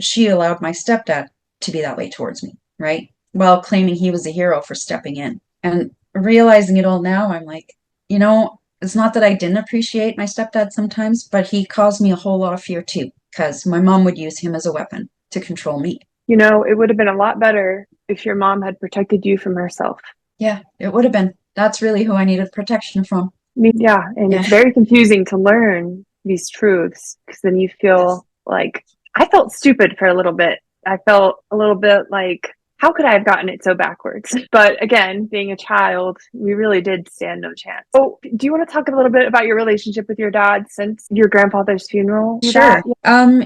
she allowed my stepdad to be that way towards me, right? While claiming he was a hero for stepping in. And realizing it all now, I'm like, it's not that I didn't appreciate my stepdad sometimes, but he caused me a whole lot of fear too, because my mom would use him as a weapon to control me. It would have been a lot better if your mom had protected you from herself. Yeah, it would have been. That's really who I needed protection from. Yeah, and it's very confusing to learn these truths, because then you feel like, I felt stupid for a little bit. I felt a little bit like, how could I have gotten it so backwards? But again, being a child, we really did stand no chance. Oh, do you want to talk a little bit about your relationship with your dad since your grandfather's funeral? Sure.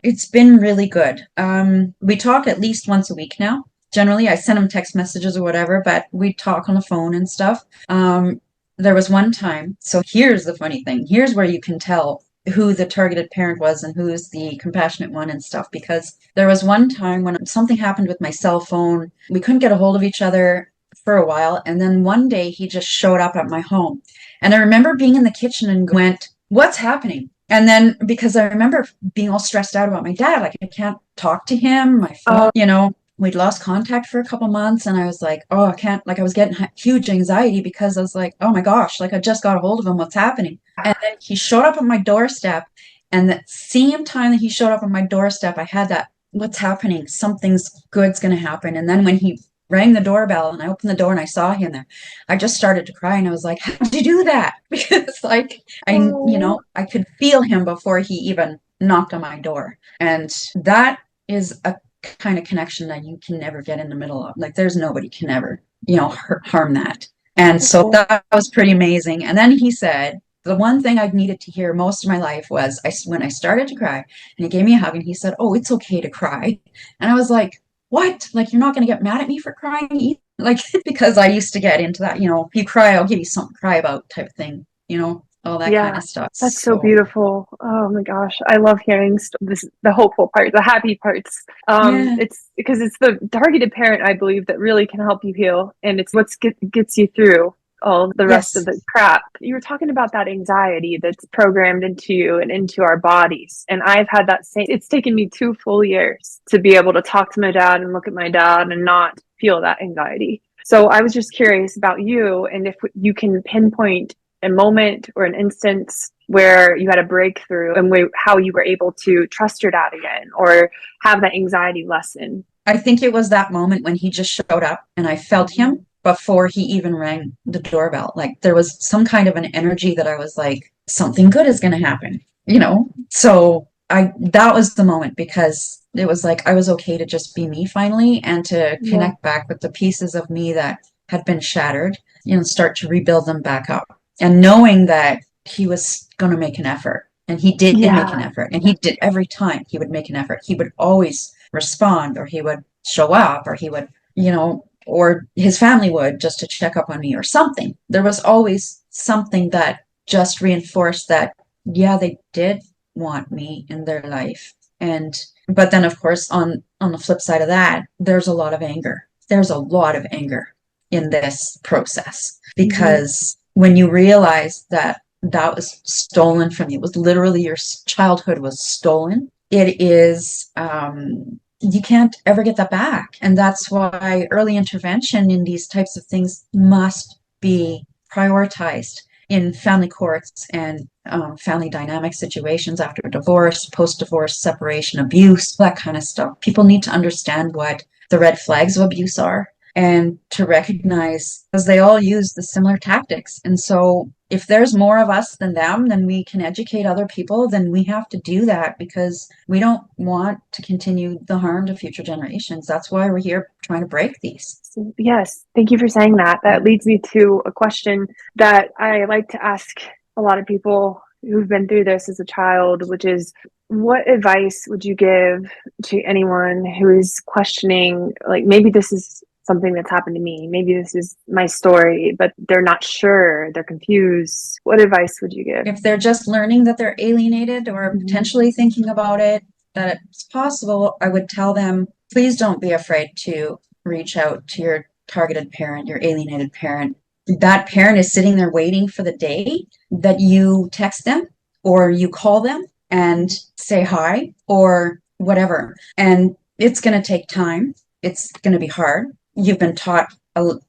It's been really good. We talk at least once a week now. Generally, I send him text messages or whatever, but we talk on the phone and stuff. There was one time, so here's the funny thing. Here's where you can tell who the targeted parent was and who's the compassionate one and stuff, because there was one time when something happened with my cell phone. We couldn't get a hold of each other for a while, and then one day he just showed up at my home. And I remember being in the kitchen and went, what's happening? And then, because I remember being all stressed out about my dad, like I can't talk to him, my phone, we'd lost contact for a couple months, and I was like, oh, I can't, like I was getting huge anxiety because I was like, oh my gosh, like I just got a hold of him, what's happening? And then he showed up at my doorstep, and that same time that he showed up on my doorstep, I had that, what's happening? Something's good's going to happen. And then when he rang the doorbell and I opened the door and I saw him there, I just started to cry, and I was like, how did you do that? Because like, I could feel him before he even knocked on my door. And that is a kind of connection that you can never get in the middle of. Like, there's nobody can ever, harm that. And so that was pretty amazing. And then he said, the one thing I've needed to hear most of my life was when I started to cry, and he gave me a hug and he said, oh, it's okay to cry. And I was like, what? Like, you're not going to get mad at me for crying either? Like, because I used to get into that, if you cry, I'll give you something to cry about type of thing, all that kind of stuff. That's so beautiful. Oh my gosh. I love hearing the hopeful part, the happy parts. It's because it's the targeted parent, I believe, that really can help you heal. And it's what gets you through all the rest of the crap. You were talking about that anxiety that's programmed into you and into our bodies. And I've had that same, it's taken me 2 full years to be able to talk to my dad and look at my dad and not feel that anxiety. So I was just curious about you, and if you can pinpoint a moment or an instance where you had a breakthrough and how you were able to trust your dad again or have that anxiety lessen. I think it was that moment when he just showed up and I felt him before he even rang the doorbell. Like, there was some kind of an energy that I was like, something good is going to happen, So that was the moment, because it was like I was okay to just be me finally, and to Yeah. connect back with the pieces of me that had been shattered, start to rebuild them back up. And knowing that he was going to make an effort, and he did make an Yeah. effort, and he did every time he would make an effort. He would always respond, or he would show up, or he would, or his family would, just to check up on me or something. There was always something that just reinforced that, yeah, they did want me in their life. And but then, of course, on the flip side of that, there's a lot of anger. There's a lot of anger in this process, because when you realize that that was stolen from you, it was literally your childhood was stolen, it is you can't ever get that back. And that's why early intervention in these types of things must be prioritized in family courts and family dynamic situations after divorce, post-divorce, separation, abuse, that kind of stuff. People need to understand what the red flags of abuse are, and to recognize, because they all use the similar tactics. And so if there's more of us than them, then we can educate other people, then we have to do that, because we don't want to continue the harm to future generations. That's why we're here trying to break these. Yes, thank you for saying that. That leads me to a question that I like to ask a lot of people who've been through this as a child, which is, what advice would you give to anyone who is questioning, like, maybe this is something that's happened to me, maybe this is my story, but they're not sure, they're confused. What advice would you give? If they're just learning that they're alienated, or potentially thinking about it, that it's possible, I would tell them, please don't be afraid to reach out to your targeted parent, your alienated parent. That parent is sitting there waiting for the day that you text them, or you call them and say hi, or whatever. And it's going to take time. It's going to be hard. You've been taught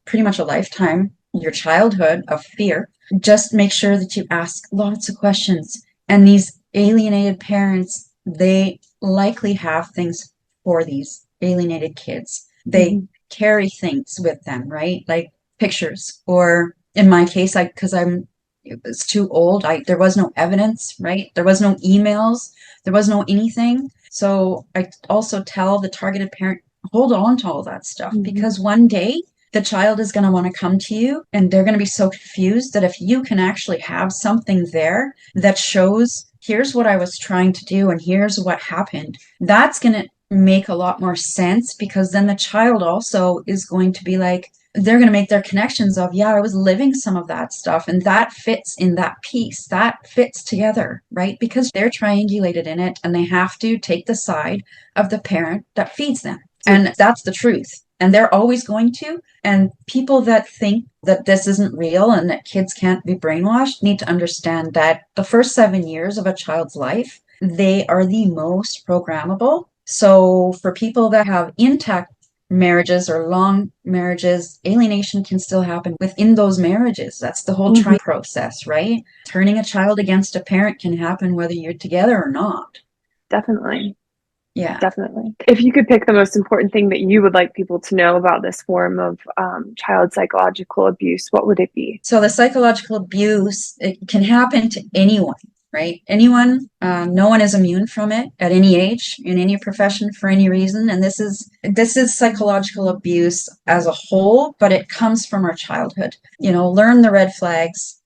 pretty much a lifetime, your childhood, of fear. Just make sure that you ask lots of questions. And these alienated parents, they likely have things for these alienated kids. They carry things with them, right? Like pictures, or in my case, because it was too old. There was no evidence, right? There was no emails. There was no anything. So I also tell the targeted parent, hold on to all that stuff, because one day the child is going to want to come to you, and they're going to be so confused that if you can actually have something there that shows, here's what I was trying to do and here's what happened, that's going to make a lot more sense, because then the child also is going to be like, they're going to make their connections of, yeah, I was living some of that stuff, and that fits in that piece, that fits together, right? Because they're triangulated in it, and they have to take the side of the parent that feeds them. And that's the truth. And they're always going to. And people that think that this isn't real and that kids can't be brainwashed need to understand that the first 7 years of a child's life, they are the most programmable. So for people that have intact marriages or long marriages, alienation can still happen within those marriages. That's the whole trying process, right? Turning a child against a parent can happen whether you're together or not. Definitely. Yeah. Definitely. If you could pick the most important thing that you would like people to know about this form of child psychological abuse, what would it be? So the psychological abuse, it can happen to anyone, right? Anyone, no one is immune from it at any age, in any profession, for any reason. And this is psychological abuse as a whole, but it comes from our childhood. Learn the red flags.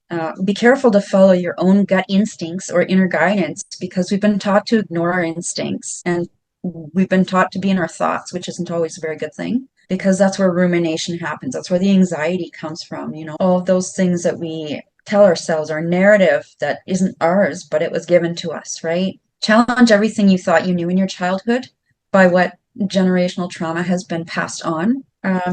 Be careful to follow your own gut instincts or inner guidance, because we've been taught to ignore our instincts, and we've been taught to be in our thoughts, which isn't always a very good thing, because that's where rumination happens. That's where the anxiety comes from. All of those things that we tell ourselves, our narrative that isn't ours, but it was given to us, right? Challenge everything you thought you knew in your childhood by what generational trauma has been passed on.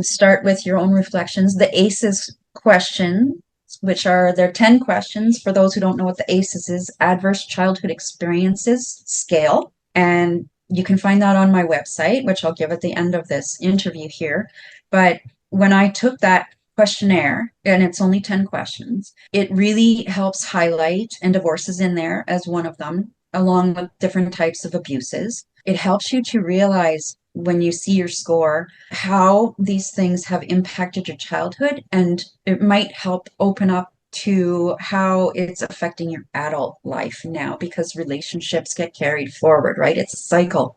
Start with your own reflections. The ACEs question, which are, there are 10 questions. For those who don't know what the ACEs is, Adverse Childhood Experiences Scale. And you can find that on my website, which I'll give at the end of this interview here. But when I took that questionnaire, and it's only 10 questions, it really helps highlight, and divorce is in there as one of them, along with different types of abuses. It helps you to realize, when you see your score, how these things have impacted your childhood, and it might help open up to how it's affecting your adult life now, because relationships get carried forward, right? It's a cycle.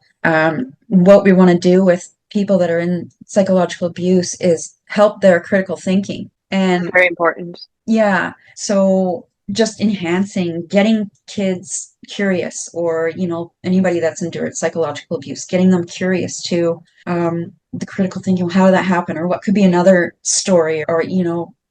What we want to do with people that are in psychological abuse is help their critical thinking. And very important. yeah, so just enhancing, getting kids curious, or, anybody that's endured psychological abuse, getting them curious to the critical thinking, well, how did that happen? Or what could be another story, or,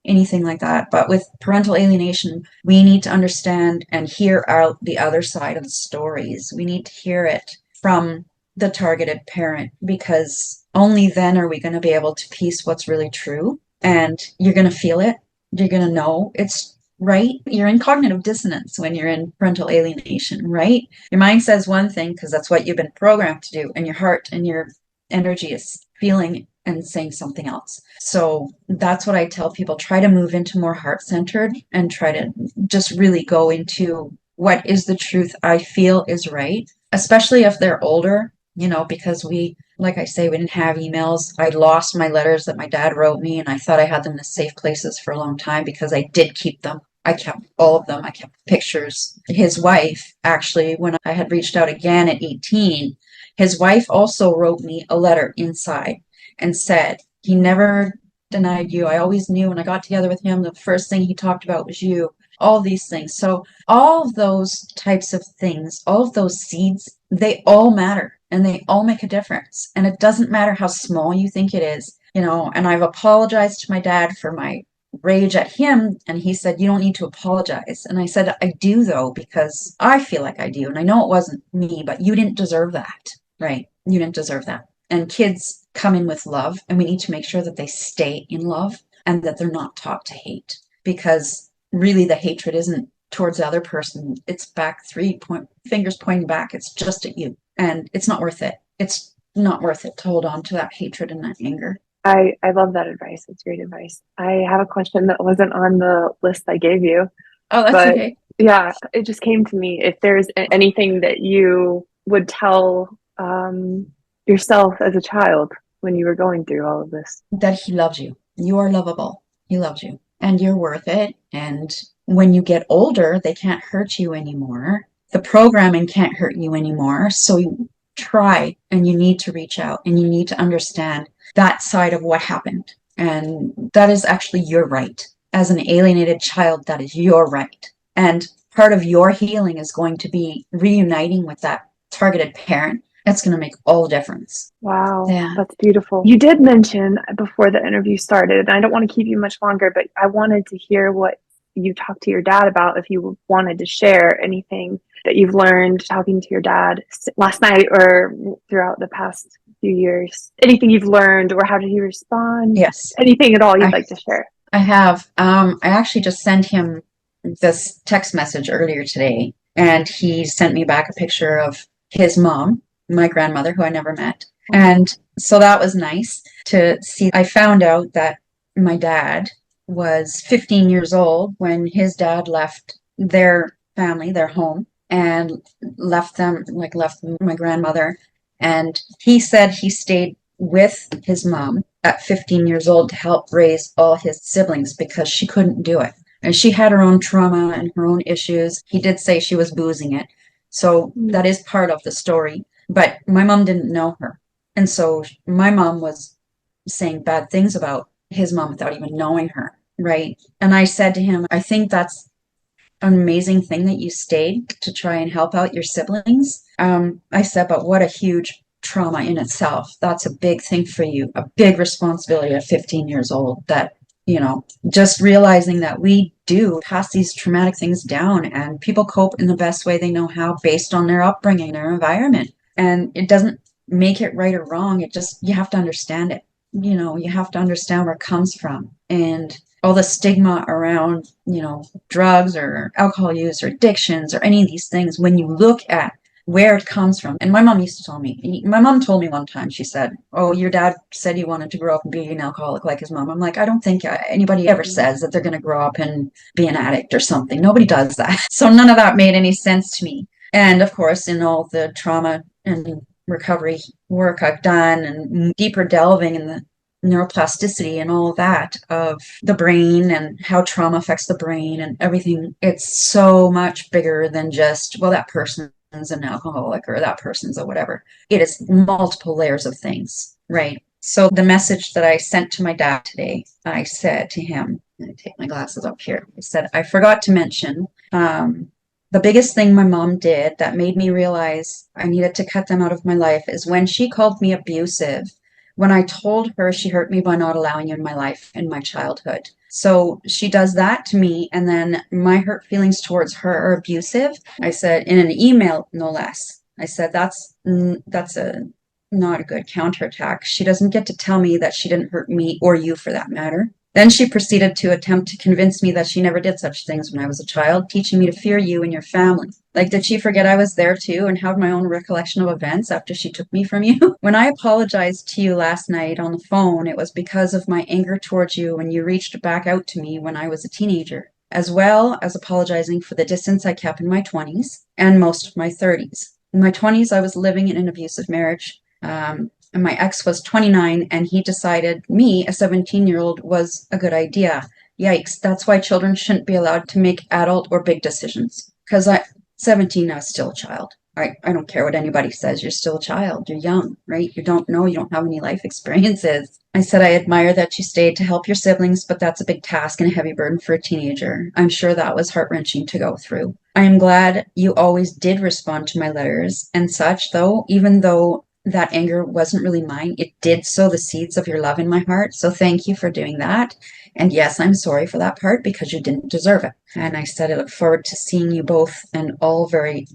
anything like that. But with parental alienation, we need to understand and hear out the other side of the stories. We need to hear it from the targeted parent, because only then are we going to be able to piece what's really true. And you're going to feel it. You're going to know it's right. You're in cognitive dissonance when you're in parental alienation, right? Your mind says one thing because that's what you've been programmed to do, and your heart and your energy is feeling and saying something else. So that's what I tell people. Try to move into more heart-centered and try to just really go into what is the truth I feel is right, especially if they're older, because like I say, we didn't have emails. I lost my letters that my dad wrote me, and I thought I had them in safe places for a long time because I did keep them. I kept all of them. I kept pictures. His wife, actually, when I had reached out again at 18, his wife also wrote me a letter inside and said, he never denied you. I always knew when I got together with him, the first thing he talked about was you. All these things. So all of those types of things, all of those seeds, they all matter and they all make a difference. And it doesn't matter how small you think it is, and I've apologized to my dad for my rage at him, and he said, you don't need to apologize. And I said, I do, though, because I feel like I do. And I know it wasn't me, but you didn't deserve that, right? You didn't deserve that. And kids come in with love, and we need to make sure that they stay in love and that they're not taught to hate, because really the hatred isn't towards the other person. It's back, fingers pointing back. It's just at you, and it's not worth it. It's not worth it to hold on to that hatred and that anger. I love that advice. It's great advice. I have a question that wasn't on the list I gave you. Oh, that's but okay. Yeah, it just came to me. If there's anything that you would tell yourself as a child when you were going through all of this. That he loves you. You are lovable. He loves you. And you're worth it. And when you get older, they can't hurt you anymore. The programming can't hurt you anymore. So you try, and you need to reach out, and you need to understand that side of what happened. And that is actually your right. As an alienated child, that is your right. And part of your healing is going to be reuniting with that targeted parent. That's going to make all the difference. Wow, Yeah. that's beautiful. You did mention before the interview started, and I don't want to keep you much longer, but I wanted to hear what you talked to your dad about, if you wanted to share anything that you've learned talking to your dad last night or throughout the past few years. Anything you've learned, or how did he respond? Yes. Anything at all you'd like to share? I have. I actually just sent him this text message earlier today, and he sent me back a picture of his mom, my grandmother, who I never met. And so that was nice to see. I found out that my dad was 15 years old when his dad left their family, their home, and left my grandmother. And he said he stayed with his mom at 15 years old to help raise all his siblings because she couldn't do it. And she had her own trauma and her own issues. He did say she was boozing it. So that is part of the story. But my mom didn't know her. And so my mom was saying bad things about his mom without even knowing her, right? And I said to him, I think that's an amazing thing that you stayed to try and help out your siblings. I said, but what a huge trauma in itself. That's a big thing for you, a big responsibility at 15 years old, that, just realizing that we do pass these traumatic things down, and people cope in the best way they know how based on their upbringing, their environment. And it doesn't make it right or wrong. You have to understand it. You have to understand where it comes from. And all the stigma around, drugs or alcohol use or addictions or any of these things, when you look at where it comes from. And my mom told me one time, she said, oh, your dad said he wanted to grow up and be an alcoholic like his mom. I'm like, I don't think anybody ever says that they're going to grow up and be an addict or something. Nobody does that. So none of that made any sense to me. And of course, in all the trauma and recovery work I've done and deeper delving in the neuroplasticity and all of that of the brain and how trauma affects the brain and everything. It's so much bigger than just, well, that person's an alcoholic or that person's a whatever. It is multiple layers of things, right? So the message that I sent to my dad today, I said to him, I take my glasses up here. I said, I forgot to mention the biggest thing my mom did that made me realize I needed to cut them out of my life is when she called me abusive, when I told her she hurt me by not allowing you in my life in my childhood. So she does that to me, and then my hurt feelings towards her are abusive. I said in an email, no less. I said that's a not a good counterattack. She doesn't get to tell me that she didn't hurt me or you for that matter. Then she proceeded to attempt to convince me that she never did such things when I was a child, teaching me to fear you and your family. Like, did she forget I was there too and had my own recollection of events after she took me from you? When I apologized to you last night on the phone, it was because of my anger towards you when you reached back out to me when I was a teenager, as well as apologizing for the distance I kept in my 20s and most of my 30s. In my 20s, I was living in an abusive marriage. And my ex was 29 and he decided me, a 17-year-old, was a good idea. Yikes, that's why children shouldn't be allowed to make adult or big decisions. Because 17, I was still a child. I don't care what anybody says. You're still a child. You're young, right? You don't know. You don't have any life experiences. I said, I admire that you stayed to help your siblings, but that's a big task and a heavy burden for a teenager. I'm sure that was heart-wrenching to go through. I am glad you always did respond to my letters and such, though, even though that anger wasn't really mine, it did sow the seeds of your love in my heart. So thank you for doing that. And yes, I'm sorry for that part because you didn't deserve it. And I said, I look forward to seeing you both and all very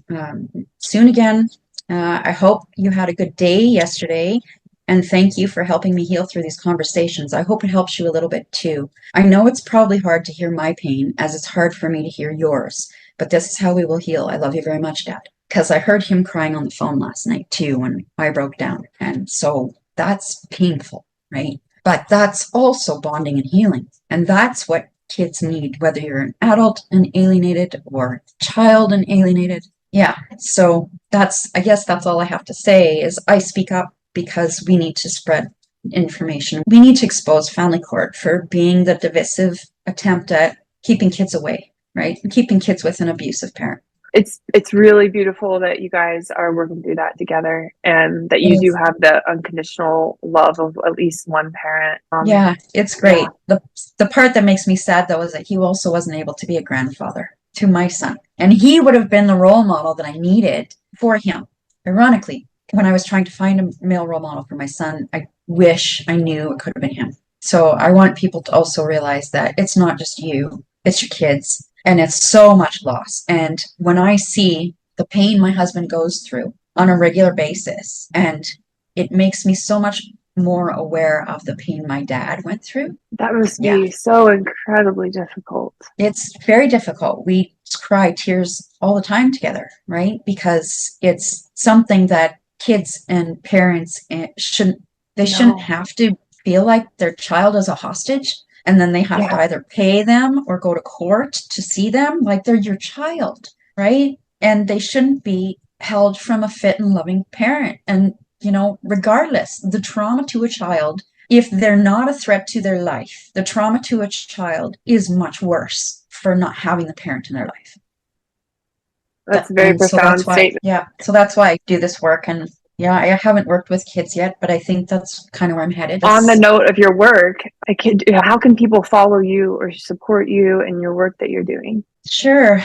soon again. I hope you had a good day yesterday. And thank you for helping me heal through these conversations. I hope it helps you a little bit too. I know it's probably hard to hear my pain, as it's hard for me to hear yours. But this is how we will heal. I love you very much, Dad. Because I heard him crying on the phone last night too when I broke down. And so that's painful, right? But that's also bonding and healing. And that's what kids need, whether you're an adult and alienated or a child and alienated. Yeah. So I guess that's all I have to say is I speak up because we need to spread information. We need to expose family court for being the divisive attempt at keeping kids away, right? Keeping kids with an abusive parent. It's really beautiful that you guys are working through that together and that you do have the unconditional love of at least one parent. Yeah, it's great. Yeah. The part that makes me sad though is that he also wasn't able to be a grandfather to my son. And he would have been the role model that I needed for him. Ironically, when I was trying to find a male role model for my son, I wish I knew it could have been him. So I want people to also realize that it's not just you, it's your kids. And it's so much loss. And when I see the pain my husband goes through on a regular basis, and it makes me so much more aware of the pain my dad went through. That must be so incredibly difficult. It's very difficult. We cry tears all the time together, right? Because it's something that kids and parents shouldn't have to feel like their child is a hostage. And then they have to either pay them or go to court to see them like they're your child, right? And they shouldn't be held from a fit and loving parent. And, regardless, the trauma to a child, if they're not a threat to their life, the trauma to a child is much worse for not having the parent in their life. That's a very profound statement. Yeah. So that's why I do this work. And yeah, I haven't worked with kids yet, but I think that's kind of where I'm headed. On the note of your work, how can people follow you or support you in your work that you're doing? Sure.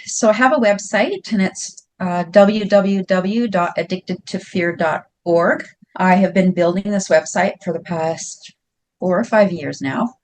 So I have a website and it's www.addictedtofear.org. I have been building this website for the past 4 or 5 years now,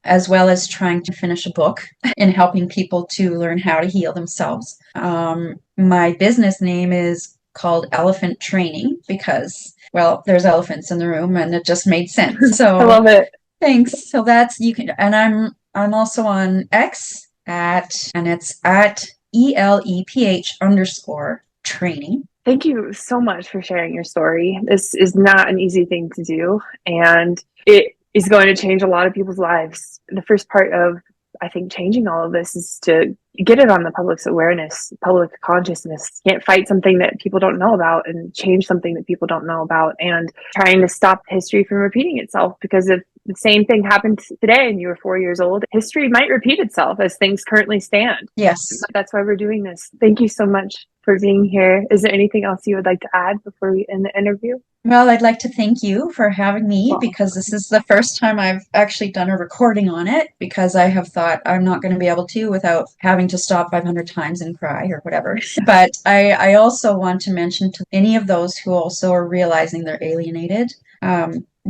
as well as trying to finish a book and helping people to learn how to heal themselves. My business name is called Elephant Training because, well, there's elephants in the room and it just made sense. So I love it. Thanks. So that's, you can, and I'm also on X and it's at ELEPH_training. Thank you so much for sharing your story. This is not an easy thing to do, and it is going to change a lot of people's lives. The first part of I think changing all of this is to get it on the public's awareness, public consciousness. You can't fight something that people don't know about and change something that people don't know about, and trying to stop history from repeating itself. Because if the same thing happened today and you were 4 years old, history might repeat itself as things currently stand. Yes. That's why we're doing this. Thank you so much for being here. Is there anything else you would like to add before we end the interview? Well, I'd like to thank you for having me Well, because this is the first time I've actually done a recording on it, because I have thought I'm not going to be able to without having to stop 500 times and cry or whatever. But I also want to mention to any of those who also are realizing they're alienated,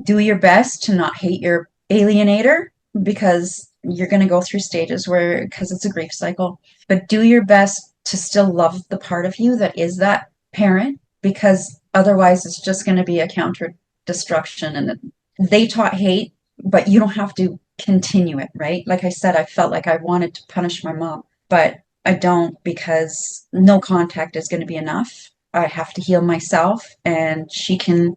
do your best to not hate your alienator, because you're going to go through stages where, because it's a grief cycle, but do your best to still love the part of you that is that parent, because otherwise it's just going to be a counter destruction. And they taught hate, but you don't have to continue it, right? Like I said, I felt like I wanted to punish my mom, but I don't, because no contact is going to be enough. I have to heal myself, and she can,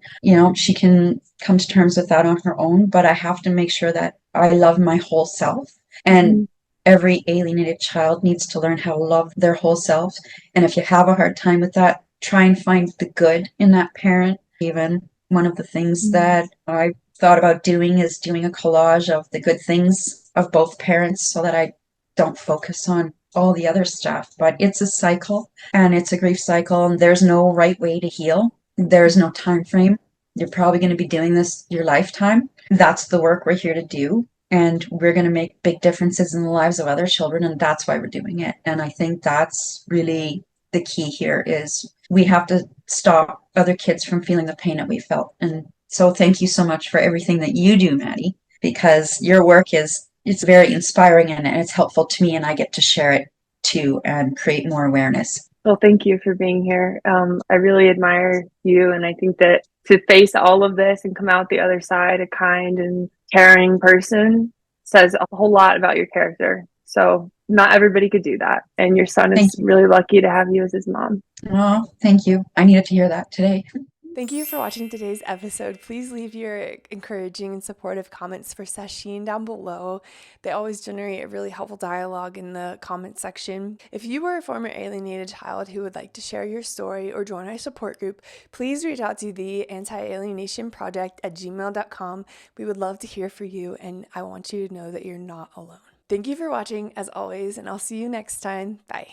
she can come to terms with that on her own, but I have to make sure that I love my whole self. And every alienated child needs to learn how to love their whole self. And if you have a hard time with that, try and find the good in that parent. Even one of the things that I thought about doing is doing a collage of the good things of both parents, so that I don't focus on all the other stuff. But it's a cycle, and it's a grief cycle, and there's no right way to heal. There's no time frame. You're probably going to be doing this your lifetime. That's the work we're here to do. And we're going to make big differences in the lives of other children, and that's why we're doing it. And I think that's really the key here, is we have to stop other kids from feeling the pain that we felt. And so thank you so much for everything that you do, Maddie, because your work it's very inspiring, and it's helpful to me, and I get to share it too and create more awareness. Well, thank you for being here. I really admire you, and I think that to face all of this and come out the other side a kind and caring person says a whole lot about your character. So not everybody could do that, and your son is really lucky to have you as his mom. Oh, thank you. I needed to hear that today. Thank you for watching today's episode. Please leave your encouraging and supportive comments for Sacheen down below. They always generate a really helpful dialogue in the comment section. If you were a former alienated child who would like to share your story or join our support group, please reach out to the Anti-Alienation Project at gmail.com. We would love to hear from you, and I want you to know that you're not alone. Thank you for watching, as always, and I'll see you next time. Bye.